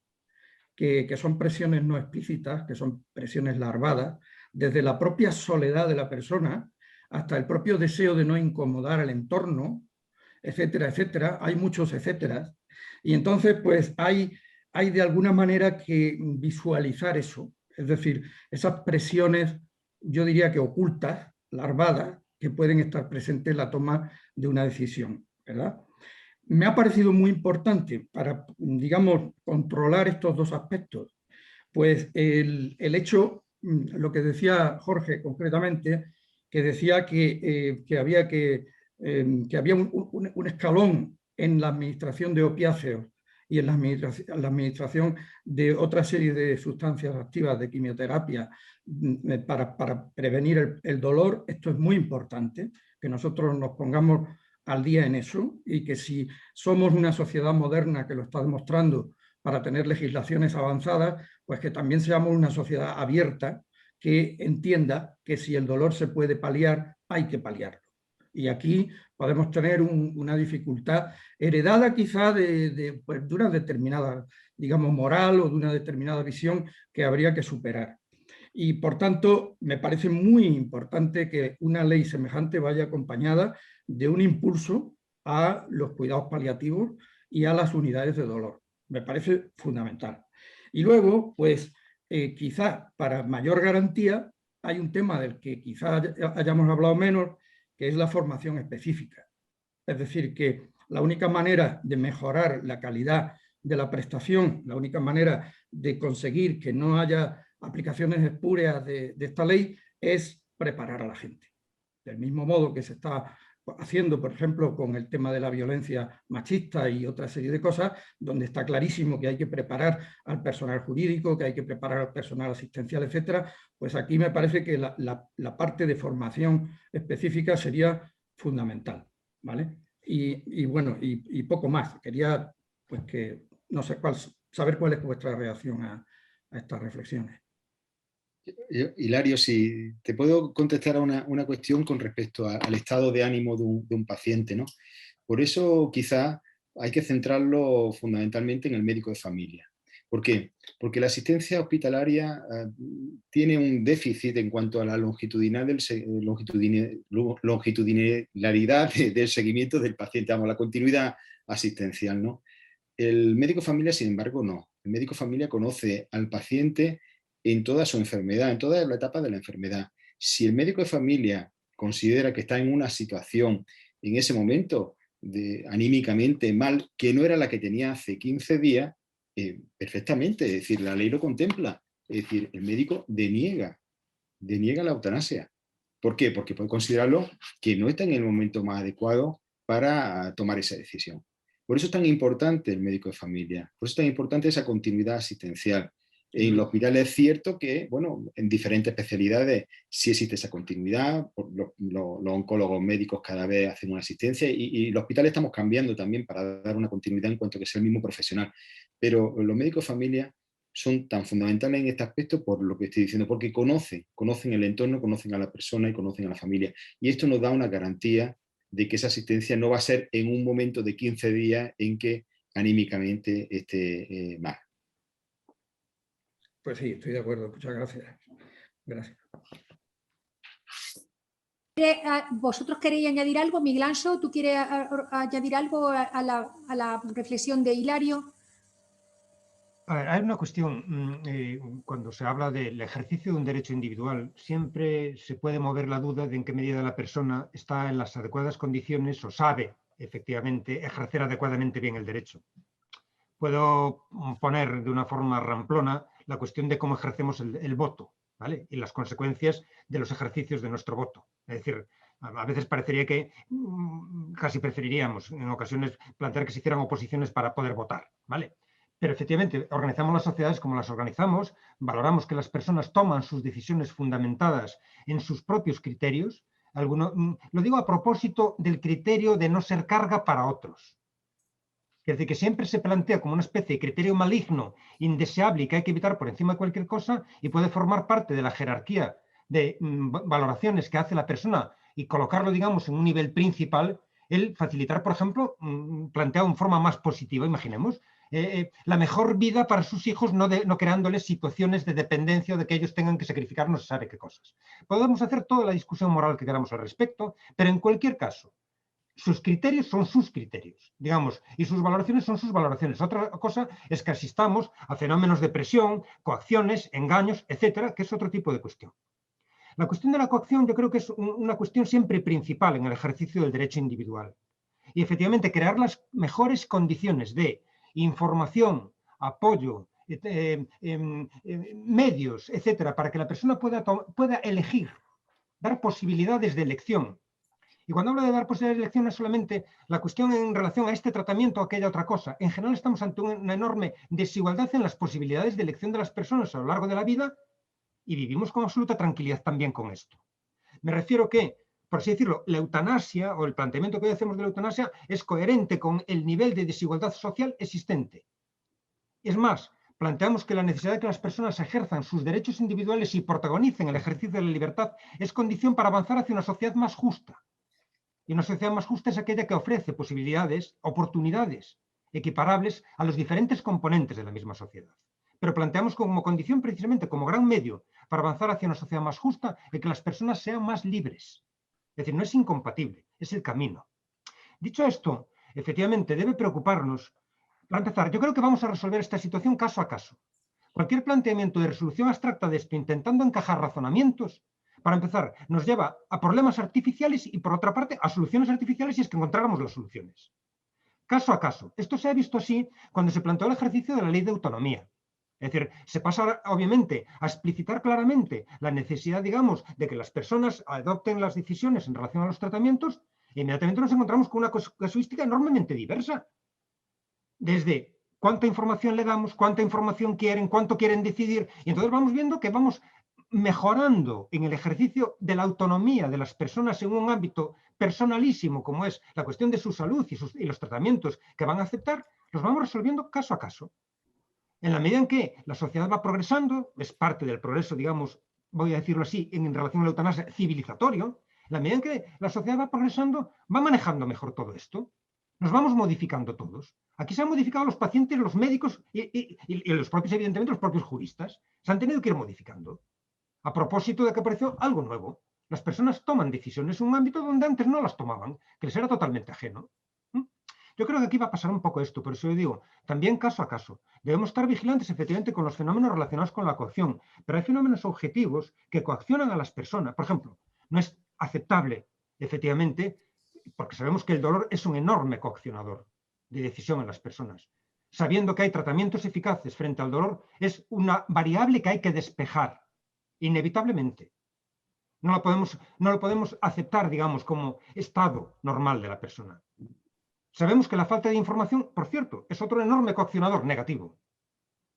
F: que son presiones no explícitas, que son presiones larvadas, desde la propia soledad de la persona hasta el propio deseo de no incomodar al entorno, etcétera, etcétera. Hay muchos etcéteras. Y entonces, pues, hay de alguna manera que visualizar eso. Es decir, esas presiones, yo diría que ocultas, larvadas, que pueden estar presentes en la toma de una decisión, ¿verdad? Me ha parecido muy importante para, digamos, controlar estos dos aspectos, pues el hecho, lo que decía Jorge concretamente, que decía que había un escalón en la administración de opiáceos y en la administración de otra serie de sustancias activas de quimioterapia para prevenir el dolor. Esto es muy importante, que nosotros nos pongamos al día en eso, y que si somos una sociedad moderna que lo está demostrando para tener legislaciones avanzadas, pues que también seamos una sociedad abierta que entienda que si el dolor se puede paliar, hay que paliarlo. Y aquí podemos tener una dificultad heredada quizá de una determinada, digamos, moral o de una determinada visión que habría que superar. Y por tanto, me parece muy importante que una ley semejante vaya acompañada de un impulso a los cuidados paliativos y a las unidades de dolor. Me parece fundamental. Y luego, pues, quizá para mayor garantía, hay un tema del que quizá hayamos hablado menos, que es la formación específica. Es decir, que la única manera de mejorar la calidad de la prestación, la única manera de conseguir que no haya aplicaciones espurias de esta ley es preparar a la gente. Del mismo modo que se está haciendo, por ejemplo, con el tema de la violencia machista y otra serie de cosas, donde está clarísimo que hay que preparar al personal jurídico, que hay que preparar al personal asistencial, etcétera, pues aquí me parece que la parte de formación específica sería fundamental, ¿vale? Y bueno, y poco más. Quería, pues, que no sé saber cuál es vuestra reacción a estas reflexiones.
D: Hilario, si te puedo contestar a una cuestión con respecto al estado de ánimo de un paciente, ¿no? Por eso quizá hay que centrarlo fundamentalmente en el médico de familia. ¿Por qué? Porque la asistencia hospitalaria tiene un déficit en cuanto a la longitudinalidad del seguimiento del paciente, vamos, la continuidad asistencial, ¿no? El médico de familia, sin embargo, no. El médico de familia conoce al paciente en toda su enfermedad, en toda la etapa de la enfermedad. Si el médico de familia considera que está en una situación en ese momento anímicamente mal, que no era la que tenía hace 15 días, perfectamente, es decir, la ley lo contempla. Es decir, el médico deniega la eutanasia. ¿Por qué? Porque puede considerarlo que no está en el momento más adecuado para tomar esa decisión. Por eso es tan importante el médico de familia, por eso es tan importante esa continuidad asistencial. En los hospitales es cierto que, bueno, en diferentes especialidades sí existe esa continuidad, los oncólogos médicos cada vez hacen una asistencia y los hospitales estamos cambiando también para dar una continuidad en cuanto a que sea el mismo profesional. Pero los médicos de familia son tan fundamentales en este aspecto por lo que estoy diciendo, porque conocen el entorno, conocen a la persona y conocen a la familia. Y esto nos da una garantía de que esa asistencia no va a ser en un momento de 15 días en que anímicamente esté mal.
F: Pues sí, estoy de acuerdo. Muchas gracias. Gracias.
A: ¿Vosotros queréis añadir algo? Miguel Anso, ¿tú quieres añadir algo a la reflexión de Hilario?
C: A ver, hay una cuestión, cuando se habla del ejercicio de un derecho individual, siempre se puede mover la duda de en qué medida la persona está en las adecuadas condiciones o sabe, efectivamente, ejercer adecuadamente bien el derecho. Puedo poner de una forma ramplona la cuestión de cómo ejercemos el voto, ¿vale? Y las consecuencias de los ejercicios de nuestro voto. Es decir, a veces parecería que casi preferiríamos en ocasiones plantear que se hicieran oposiciones para poder votar, ¿vale? Pero efectivamente organizamos las sociedades como las organizamos, valoramos que las personas toman sus decisiones fundamentadas en sus propios criterios. Lo digo a propósito del criterio de no ser carga para otros. Es decir, que siempre se plantea como una especie de criterio maligno, indeseable y que hay que evitar por encima de cualquier cosa y puede formar parte de la jerarquía de valoraciones que hace la persona y colocarlo, digamos, en un nivel principal, el facilitar, por ejemplo, planteado en forma más positiva, imaginemos, la mejor vida para sus hijos, no creándoles situaciones de dependencia o de que ellos tengan que sacrificar no se sabe qué cosas. Podemos hacer toda la discusión moral que queramos al respecto, pero en cualquier caso, sus criterios son sus criterios, digamos, y sus valoraciones son sus valoraciones. Otra cosa es que asistamos a fenómenos de presión, coacciones, engaños, etcétera, que es otro tipo de cuestión. La cuestión de la coacción yo creo que es una cuestión siempre principal en el ejercicio del derecho individual. Y efectivamente crear las mejores condiciones de información, apoyo, medios, etcétera, para que la persona pueda elegir, dar posibilidades de elección. Y cuando hablo de dar posibilidades de elección no es solamente la cuestión en relación a este tratamiento o aquella otra cosa. En general estamos ante una enorme desigualdad en las posibilidades de elección de las personas a lo largo de la vida y vivimos con absoluta tranquilidad también con esto. Me refiero que, por así decirlo, la eutanasia o el planteamiento que hoy hacemos de la eutanasia es coherente con el nivel de desigualdad social existente. Es más, planteamos que la necesidad de que las personas ejerzan sus derechos individuales y protagonicen el ejercicio de la libertad es condición para avanzar hacia una sociedad más justa. Y una sociedad más justa es aquella que ofrece posibilidades, oportunidades equiparables a los diferentes componentes de la misma sociedad. Pero planteamos como condición, precisamente como gran medio para avanzar hacia una sociedad más justa, el que las personas sean más libres. Es decir, no es incompatible, es el camino. Dicho esto, efectivamente debe preocuparnos. Para empezar, yo creo que vamos a resolver esta situación caso a caso. Cualquier planteamiento de resolución abstracta de esto, intentando encajar razonamientos, para empezar, nos lleva a problemas artificiales y, por otra parte, a soluciones artificiales si es que encontráramos las soluciones. Caso a caso. Esto se ha visto así cuando se planteó el ejercicio de la ley de autonomía. Es decir, se pasa, obviamente, a explicitar claramente la necesidad, digamos, de que las personas adopten las decisiones en relación a los tratamientos e inmediatamente nos encontramos con una casuística enormemente diversa. Desde cuánta información le damos, cuánta información quieren, cuánto quieren decidir, y entonces vamos viendo que vamos mejorando en el ejercicio de la autonomía de las personas en un ámbito personalísimo, como es la cuestión de su salud y los tratamientos que van a aceptar, los vamos resolviendo caso a caso. En la medida en que la sociedad va progresando, es parte del progreso, digamos, voy a decirlo así, en relación a la eutanasia civilizatorio, en la medida en que la sociedad va progresando, va manejando mejor todo esto. Nos vamos modificando todos. Aquí se han modificado los pacientes, los médicos y los propios, evidentemente, los propios juristas. Se han tenido que ir modificando. A propósito de que apareció algo nuevo. Las personas toman decisiones en un ámbito donde antes no las tomaban, que les era totalmente ajeno. Yo creo que aquí va a pasar un poco esto, por eso yo digo, también caso a caso. Debemos estar vigilantes efectivamente con los fenómenos relacionados con la coacción, pero hay fenómenos objetivos que coaccionan a las personas. Por ejemplo, no es aceptable, efectivamente, porque sabemos que el dolor es un enorme coaccionador de decisión en las personas. Sabiendo que hay tratamientos eficaces frente al dolor, es una variable que hay que despejar, inevitablemente. No lo podemos aceptar, digamos, como estado normal de la persona. Sabemos que la falta de información, por cierto, es otro enorme coaccionador negativo.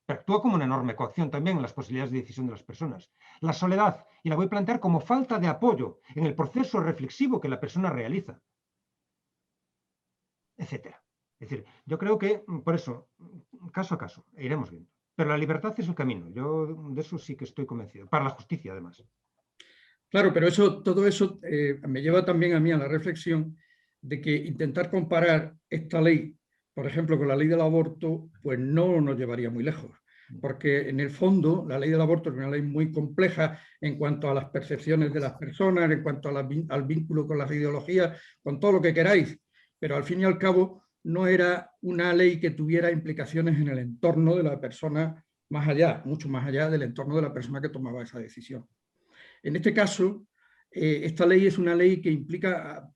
C: Pero actúa como una enorme coacción también en las posibilidades de decisión de las personas. La soledad, y la voy a plantear como falta de apoyo en el proceso reflexivo que la persona realiza, etcétera. Es decir, yo creo que, por eso, caso a caso, iremos viendo. Pero la libertad es el camino. Yo de eso sí que estoy convencido. Para la justicia, además.
F: Claro, pero todo eso me lleva también a mí a la reflexión de que intentar comparar esta ley, por ejemplo, con la ley del aborto, pues no nos llevaría muy lejos. Porque en el fondo la ley del aborto es una ley muy compleja en cuanto a las percepciones de las personas, en cuanto al vínculo con las ideologías, con todo lo que queráis. Pero al fin y al cabo no era una ley que tuviera implicaciones en el entorno de la persona más allá, mucho más allá del entorno de la persona que tomaba esa decisión. En este caso, esta ley es una ley que implica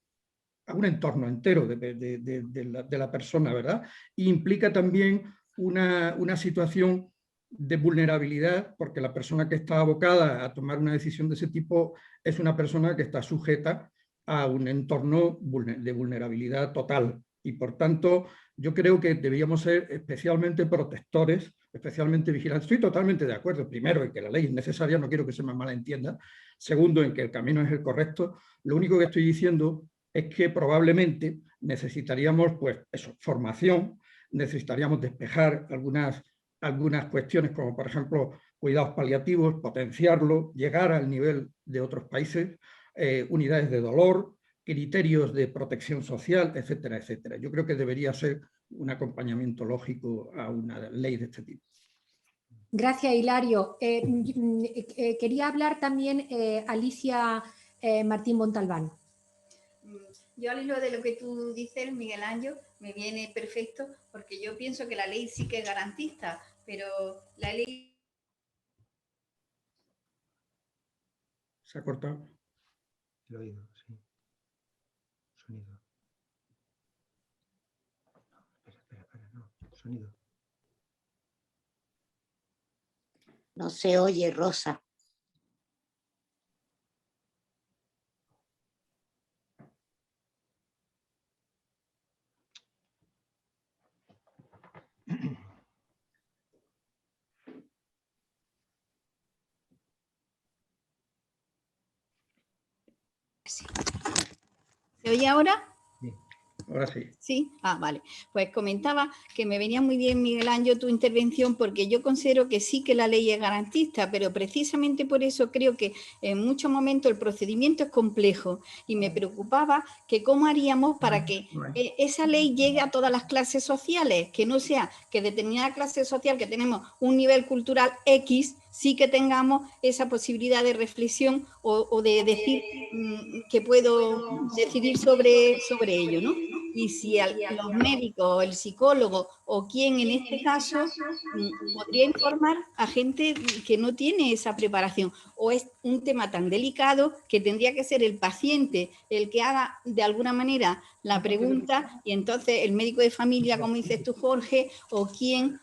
F: a un entorno entero de la persona, ¿verdad? Y implica también una situación de vulnerabilidad, porque la persona que está abocada a tomar una decisión de ese tipo es una persona que está sujeta a un entorno de vulnerabilidad total. Y por tanto, yo creo que deberíamos ser especialmente protectores, especialmente vigilantes. Estoy totalmente de acuerdo, primero, en que la ley es necesaria, no quiero que se me malentienda. Segundo, en que el camino es el correcto. Lo único que estoy diciendo es que probablemente necesitaríamos, pues, eso, formación, necesitaríamos despejar algunas cuestiones, como por ejemplo cuidados paliativos, potenciarlo, llegar al nivel de otros países. unidades de dolor, criterios de protección social, etcétera, etcétera. Yo creo que debería ser un acompañamiento lógico a una ley de este tipo.
A: Gracias, Hilario. Quería hablar también Alicia Martín Montalbán.
G: Yo al hilo de lo que tú dices, Miguel Ángel, me viene perfecto, porque yo pienso que la ley sí que es garantista, pero la ley...
F: ¿Se ha cortado?
C: El oído, sí. Sonido. Espera, no. Sonido.
H: No se oye, Rosa.
G: ¿Se oye ahora?
F: Ahora sí.
G: Sí, vale. Pues comentaba que me venía muy bien, Miguel Ángel, tu intervención, porque yo considero que sí que la ley es garantista, pero precisamente por eso creo que en muchos momentos el procedimiento es complejo y me preocupaba que cómo haríamos para que esa ley llegue a todas las clases sociales, que no sea que determinada clase social que tenemos un nivel cultural X, sí que tengamos esa posibilidad de reflexión o de decir que puedo decidir sobre ello, ¿no? Y si los médicos, el psicólogo o quien en este caso podría informar a gente que no tiene esa preparación, o es un tema tan delicado que tendría que ser el paciente el que haga de alguna manera la pregunta, y entonces el médico de familia, como dices tú, Jorge, o quien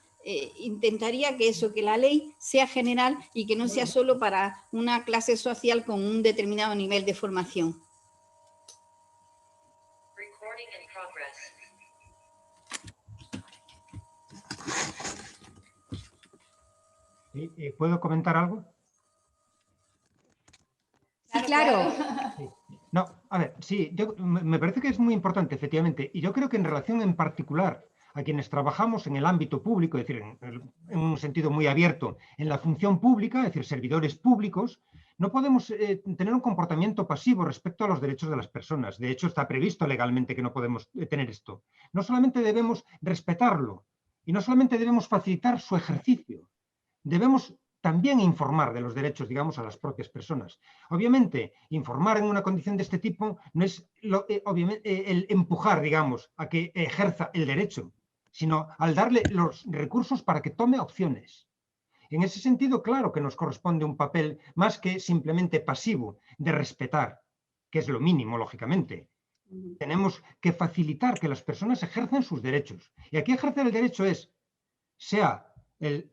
G: intentaría que la ley sea general y que no sea solo para una clase social con un determinado nivel de formación.
C: ¿Puedo comentar algo?
A: Sí, claro.
C: Sí. No, a ver, sí, me parece que es muy importante, efectivamente, y yo creo que en relación en particular a quienes trabajamos en el ámbito público, es decir, en un sentido muy abierto, en la función pública, es decir, servidores públicos, no podemos tener un comportamiento pasivo respecto a los derechos de las personas. De hecho, está previsto legalmente que no podemos tener esto. No solamente debemos respetarlo, y no solamente debemos facilitar su ejercicio, debemos también informar de los derechos, digamos, a las propias personas. Obviamente, informar en una condición de este tipo no es obviamente, el empujar, digamos, a que ejerza el derecho, sino al darle los recursos para que tome opciones. En ese sentido, claro que nos corresponde un papel más que simplemente pasivo de respetar, que es lo mínimo, lógicamente. Tenemos que facilitar que las personas ejerzan sus derechos. Y aquí ejercer el derecho es, sea el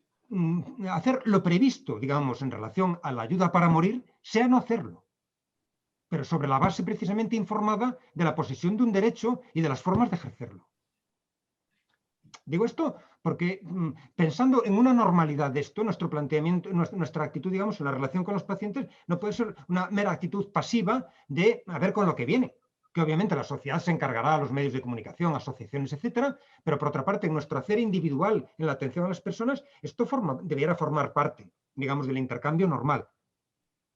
C: hacer lo previsto, digamos, en relación a la ayuda para morir, sea no hacerlo, pero sobre la base precisamente informada de la posesión de un derecho y de las formas de ejercerlo. Digo esto porque pensando en una normalidad de esto, nuestro planteamiento, nuestra actitud, digamos, en la relación con los pacientes, no puede ser una mera actitud pasiva de a ver con lo que viene, que obviamente la sociedad se encargará a los medios de comunicación, asociaciones, etcétera, pero por otra parte, en nuestro hacer individual en la atención a las personas, esto debiera formar parte, digamos, del intercambio normal,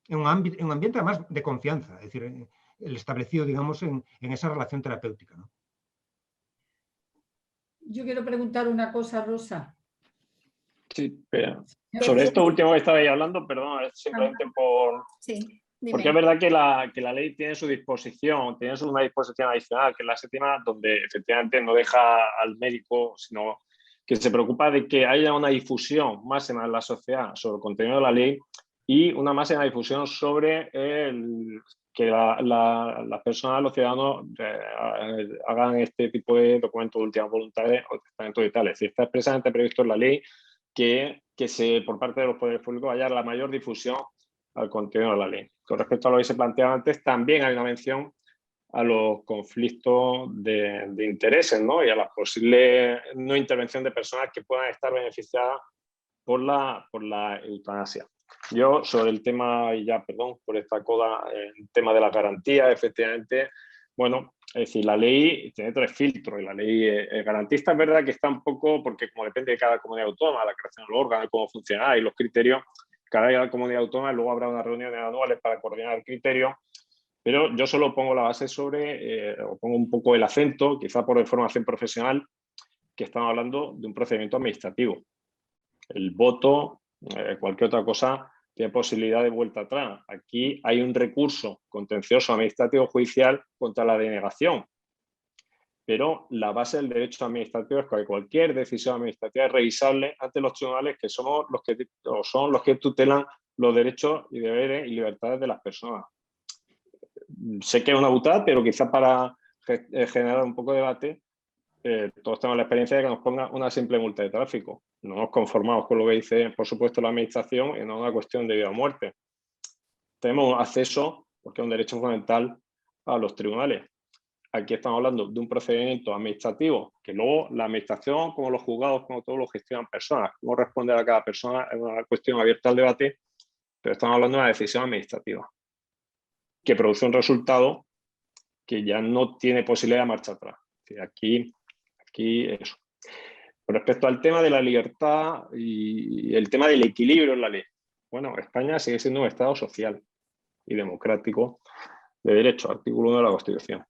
C: en un ambiente además de confianza, es decir, el establecido, digamos, en esa relación terapéutica, ¿no?
I: Yo quiero preguntar una cosa, Rosa.
B: Sí, espera. Sobre esto último que estabais hablando, perdón, es simplemente por...
G: Sí,
B: porque es verdad que la ley tiene su disposición, tiene una disposición adicional, que es la séptima, donde efectivamente no deja al médico, sino que se preocupa de que haya una difusión máxima en la sociedad sobre el contenido de la ley y una máxima difusión sobre que las personas, los ciudadanos, hagan este tipo de documentos de última voluntad o testamentos digitales. Es decir, está expresamente previsto en la ley que por parte de los poderes públicos haya la mayor difusión al contenido de la ley. Con respecto a lo que se planteaba antes, también hay una mención a los conflictos de intereses, ¿no? Y a la posible no intervención de personas que puedan estar beneficiadas por la eutanasia. Yo sobre el tema, y ya perdón por esta coda, el tema de la garantía, efectivamente, bueno, es decir, la ley tiene 3 filtros y la ley garantista es verdad que está un poco, porque como depende de cada comunidad autónoma, la creación del órgano, cómo funciona y los criterios, cada comunidad autónoma luego habrá unas reuniones anuales para coordinar el criterio, Pero yo solo pongo la base sobre, o pongo un poco el acento, quizá por formación profesional, que estamos hablando de un procedimiento administrativo. El voto, cualquier otra cosa, tiene posibilidad de vuelta atrás. Aquí hay un recurso contencioso administrativo judicial contra la denegación. Pero la base del derecho administrativo es que cualquier decisión administrativa es revisable ante los tribunales, que son los que tutelan los derechos y deberes y libertades de las personas. Sé que es una butada, pero quizás para generar un poco de debate, todos tenemos la experiencia de que nos ponga una simple multa de tráfico. No nos conformamos con lo que dice, por supuesto, la administración y no es una cuestión de vida o muerte. Tenemos acceso, porque es un derecho fundamental, a los tribunales. Aquí estamos hablando de un procedimiento administrativo que luego la administración, como los juzgados, como todos, lo gestionan personas. Cómo responder a cada persona es una cuestión abierta al debate, pero estamos hablando de una decisión administrativa que produce un resultado que ya no tiene posibilidad de marcha atrás. Aquí eso. Con respecto al tema de la libertad y el tema del equilibrio en la ley. Bueno, España sigue siendo un Estado social y democrático de derecho, artículo 1 de la Constitución.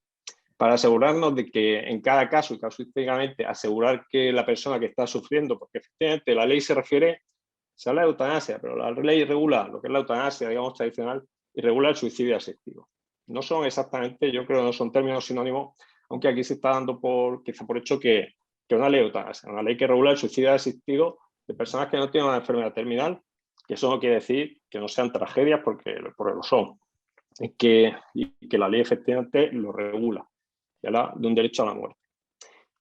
B: Para asegurarnos de que en cada caso, y casuísticamente, asegurar que la persona que está sufriendo, porque efectivamente la ley se habla de eutanasia, pero la ley regula lo que es la eutanasia, digamos, tradicional, y regula el suicidio asistido. No son exactamente, yo creo que no son términos sinónimos, aunque aquí se está dando quizá por hecho que una ley de eutanasia, una ley que regula el suicidio asistido de personas que no tienen una enfermedad terminal, que eso no quiere decir que no sean tragedias, porque lo son, y que la ley efectivamente lo regula, y habla de un derecho a la muerte.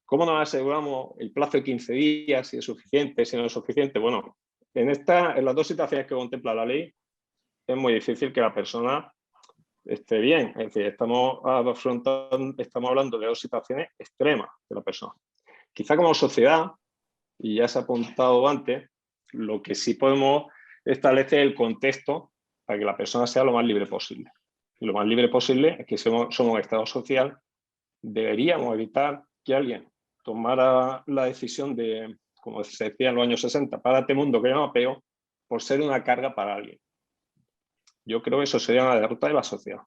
B: ¿Cómo nos aseguramos el plazo de 15 días, si es suficiente, si no es suficiente? Bueno, en las dos situaciones que contempla la ley, es muy difícil que la persona esté bien. Es decir, estamos hablando de dos situaciones extremas de la persona. Quizá como sociedad, y ya se ha apuntado antes, lo que sí podemos establecer el contexto para que la persona sea lo más libre posible. Y lo más libre posible es que somos un Estado social. Deberíamos evitar que alguien tomara la decisión de, como se decía en los años 60, párate mundo que yo me apeo, por ser una carga para alguien. Yo creo que eso sería una derrota de la sociedad.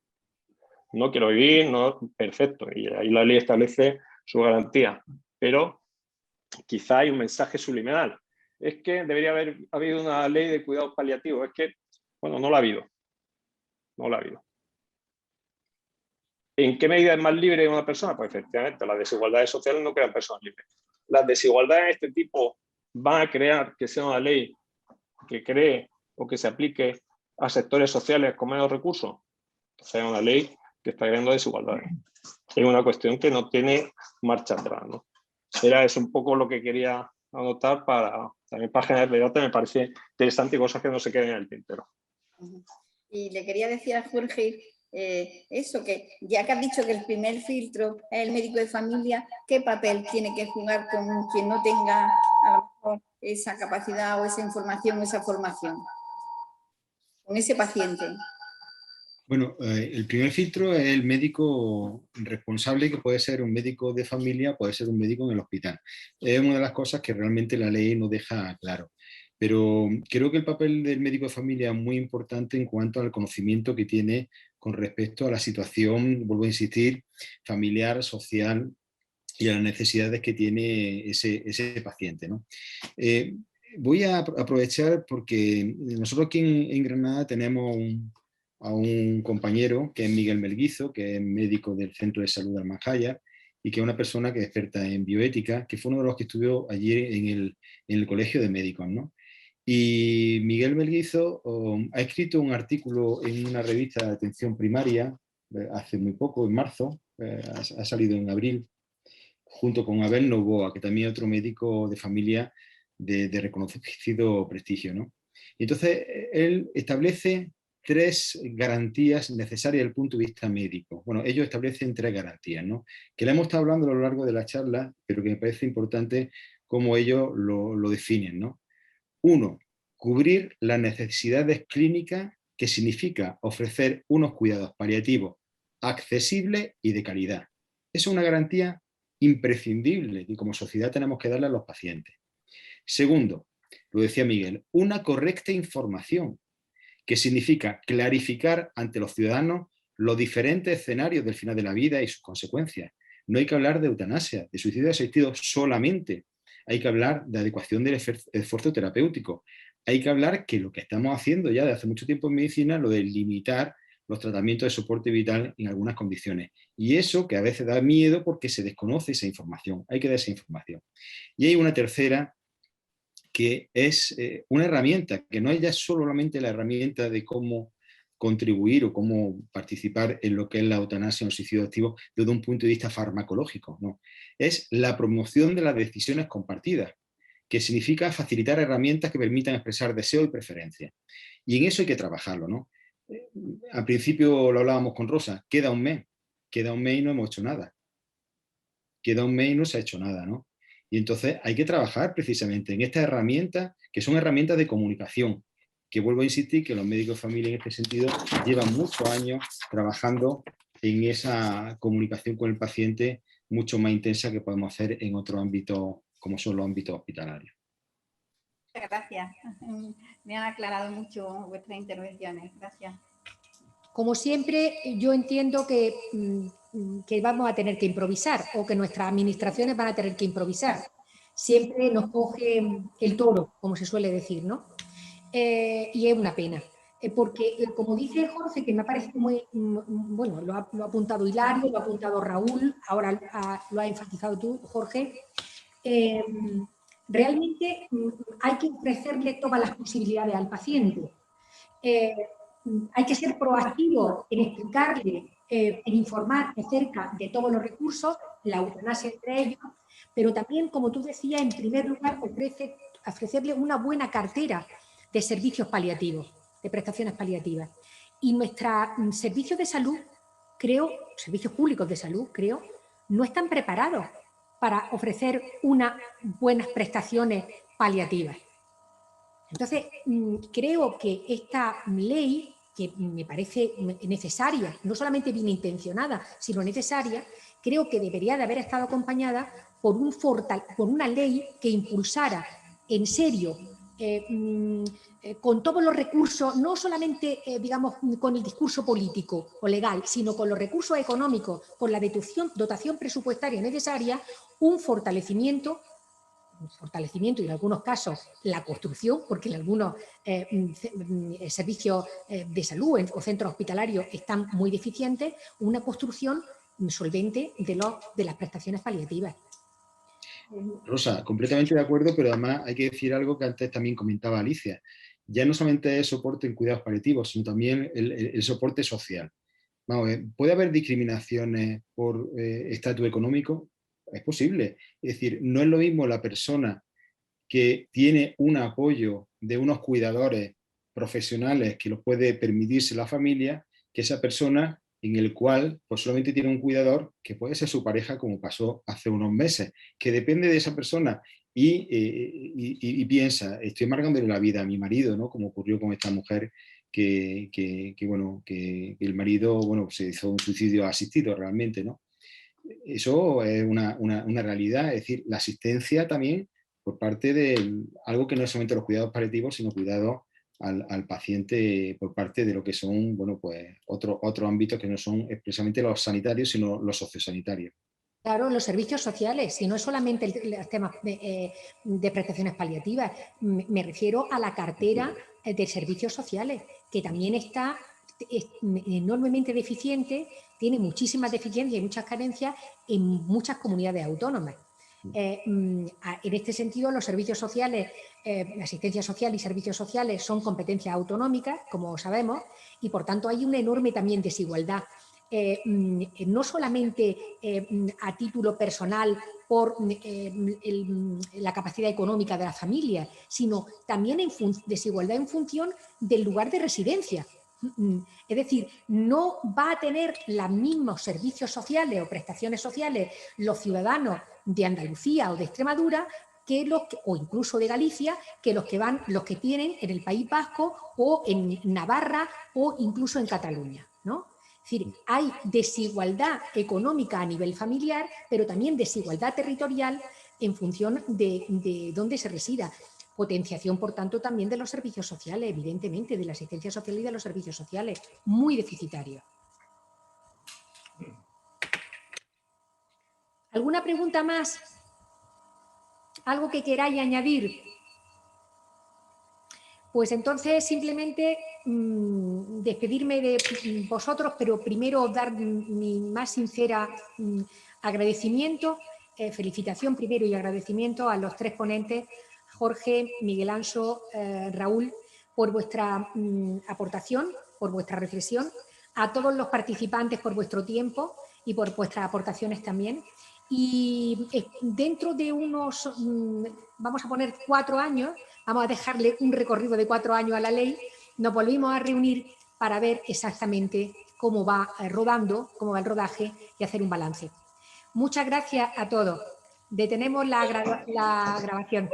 B: No quiero vivir, no, perfecto, y ahí la ley establece su garantía, pero quizá hay un mensaje subliminal. Es que debería haber habido una ley de cuidados paliativos. Es que, bueno, no la ha habido. No la ha habido. ¿En qué medida es más libre una persona? Pues efectivamente, las desigualdades sociales no crean personas libres. Las desigualdades de este tipo van a crear que sea una ley que cree o que se aplique a sectores sociales con menos recursos. Que sea una ley que está creando desigualdades. Es una cuestión que no tiene marcha atrás, ¿no? Era eso un poco lo que quería anotar también para generar debate. Me parece interesante y cosas que no se queden en el tintero.
G: Y le quería decir a Jorge eso, que ya que has dicho que el primer filtro es el médico de familia, ¿qué papel tiene que jugar con quien no tenga a lo mejor esa capacidad o esa información o esa formación con ese paciente?
D: Bueno, el primer filtro es el médico responsable, que puede ser un médico de familia, puede ser un médico en el hospital. Es una de las cosas que realmente la ley no deja claro. Pero creo que el papel del médico de familia es muy importante en cuanto al conocimiento que tiene con respecto a la situación, vuelvo a insistir, familiar, social y a las necesidades que tiene ese paciente, ¿no? Voy a aprovechar porque nosotros aquí en Granada tenemos a un compañero que es Miguel Melguizo, que es médico del Centro de Salud de Almanjaya y que es una persona que es experta en bioética, que fue uno de los que estudió allí en el Colegio de Médicos, ¿no? Y Miguel Melguizo ha escrito un artículo en una revista de atención primaria hace muy poco, en marzo, ha salido en abril, junto con Abel Novoa, que también es otro médico de familia de reconocido prestigio, ¿no? Y entonces él establece 3 garantías necesarias desde el punto de vista médico. Bueno, ellos establecen 3 garantías, ¿no? Que le hemos estado hablando a lo largo de la charla, pero que me parece importante cómo ellos lo definen, ¿no? 1. Cubrir las necesidades clínicas, que significa ofrecer unos cuidados paliativos accesibles y de calidad. Esa es una garantía imprescindible y como sociedad tenemos que darle a los pacientes. Segundo, lo decía Miguel, una correcta información, que significa clarificar ante los ciudadanos los diferentes escenarios del final de la vida y sus consecuencias. No hay que hablar de eutanasia, de suicidio asistido solamente. Hay que hablar de adecuación del esfuerzo terapéutico. Hay que hablar que lo que estamos haciendo ya de hace mucho tiempo en medicina, lo de limitar los tratamientos de soporte vital en algunas condiciones. Y eso que a veces da miedo porque se desconoce esa información. Hay que dar esa información. Y hay una tercera que es una herramienta, que no es ya solamente la herramienta de cómo contribuir o cómo participar en lo que es la eutanasia o el suicidio activo desde un punto de vista farmacológico, no. Es la promoción de las decisiones compartidas, que significa facilitar herramientas que permitan expresar deseo y preferencia. Y en eso hay que trabajarlo, ¿no? Al principio lo hablábamos con Rosa, queda un mes y no hemos hecho nada. Queda un mes y no se ha hecho nada, ¿no? Y entonces hay que trabajar precisamente en estas herramientas, que son herramientas de comunicación, que vuelvo a insistir que los médicos de familia en este sentido llevan muchos años trabajando en esa comunicación con el paciente mucho más intensa que podemos hacer en otros ámbitos, como son los ámbitos hospitalarios.
G: Muchas gracias. Me han aclarado mucho vuestras intervenciones. Gracias.
A: Como siempre, yo entiendo que vamos a tener que improvisar o que nuestras administraciones van a tener que improvisar. Siempre nos coge el toro, como se suele decir, ¿no? Y es una pena, porque como dice Jorge, que me parece muy, bueno, lo ha apuntado Hilario, lo ha apuntado Raúl, ahora lo ha enfatizado tú, Jorge, realmente hay que ofrecerle todas las posibilidades al paciente. Hay que ser proactivo en explicarle, en informar acerca de todos los recursos, la eutanasia entre ellos, pero también, como tú decías, en primer lugar, ofrecerle una buena cartera de servicios paliativos, de prestaciones paliativas. Y nuestros servicios de salud, servicios públicos de salud, no están preparados para ofrecer unas buenas prestaciones paliativas. Entonces, creo que esta ley, que me parece necesaria, no solamente bien intencionada, sino necesaria, creo que debería de haber estado acompañada por una ley que impulsara en serio, con todos los recursos, no solamente, digamos, con el discurso político o legal, sino con los recursos económicos, con la dotación presupuestaria necesaria, un fortalecimiento y en algunos casos la construcción, porque en algunos servicios de salud o centros hospitalarios están muy deficientes, una construcción solvente de las prestaciones paliativas.
D: Rosa, completamente de acuerdo, pero además hay que decir algo que antes también comentaba Alicia. Ya no solamente es soporte en cuidados paliativos, sino también el soporte social. Vamos a ver, ¿puede haber discriminaciones por estatus económico? Es posible. Es decir, no es lo mismo la persona que tiene un apoyo de unos cuidadores profesionales que lo puede permitirse la familia, que esa persona en el cual pues solamente tiene un cuidador que puede ser su pareja, como pasó hace unos meses, que depende de esa persona y piensa, estoy amargándole la vida a mi marido, ¿no? Como ocurrió con esta mujer que el marido, bueno, se hizo un suicidio asistido realmente, ¿no? Eso es una realidad, es decir, la asistencia también por parte de algo que no es solamente los cuidados paliativos, sino cuidados al paciente por parte de lo que son, bueno, pues otros ámbitos que no son expresamente los sanitarios, sino los sociosanitarios.
A: Claro, los servicios sociales, si no es solamente el tema de prestaciones paliativas, me refiero a la cartera de servicios sociales, que también es enormemente deficiente, tiene muchísimas deficiencias y muchas carencias en muchas comunidades autónomas. En este sentido, los servicios sociales, asistencia social y servicios sociales son competencias autonómicas, como sabemos, y por tanto hay una enorme también desigualdad. No solamente a título personal por la capacidad económica de la familia, sino también desigualdad en función del lugar de residencia. Es decir, no va a tener los mismos servicios sociales o prestaciones sociales los ciudadanos de Andalucía o de Extremadura o incluso de Galicia, que los que tienen en el País Vasco o en Navarra o incluso en Cataluña, ¿no? Es decir, hay desigualdad económica a nivel familiar, pero también desigualdad territorial en función de dónde se resida. Potenciación, por tanto, también de los servicios sociales, evidentemente, de la asistencia social y de los servicios sociales, muy deficitarios. ¿Alguna pregunta más? ¿Algo que queráis añadir? Pues entonces simplemente despedirme de vosotros, pero primero dar mi más sincera agradecimiento, felicitación primero y agradecimiento a los tres ponentes, Jorge, Miguel Anso, Raúl, por vuestra aportación, por vuestra reflexión, a todos los participantes por vuestro tiempo y por vuestras aportaciones también. Y dentro de unos, vamos a poner 4 años, vamos a dejarle un recorrido de 4 años a la ley, nos volvimos a reunir para ver exactamente cómo va rodando, cómo va el rodaje y hacer un balance. Muchas gracias a todos. Detenemos la grabación.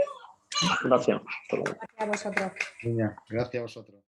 B: Gracias.
A: Gracias a vosotros.
D: Venga, gracias a vosotros.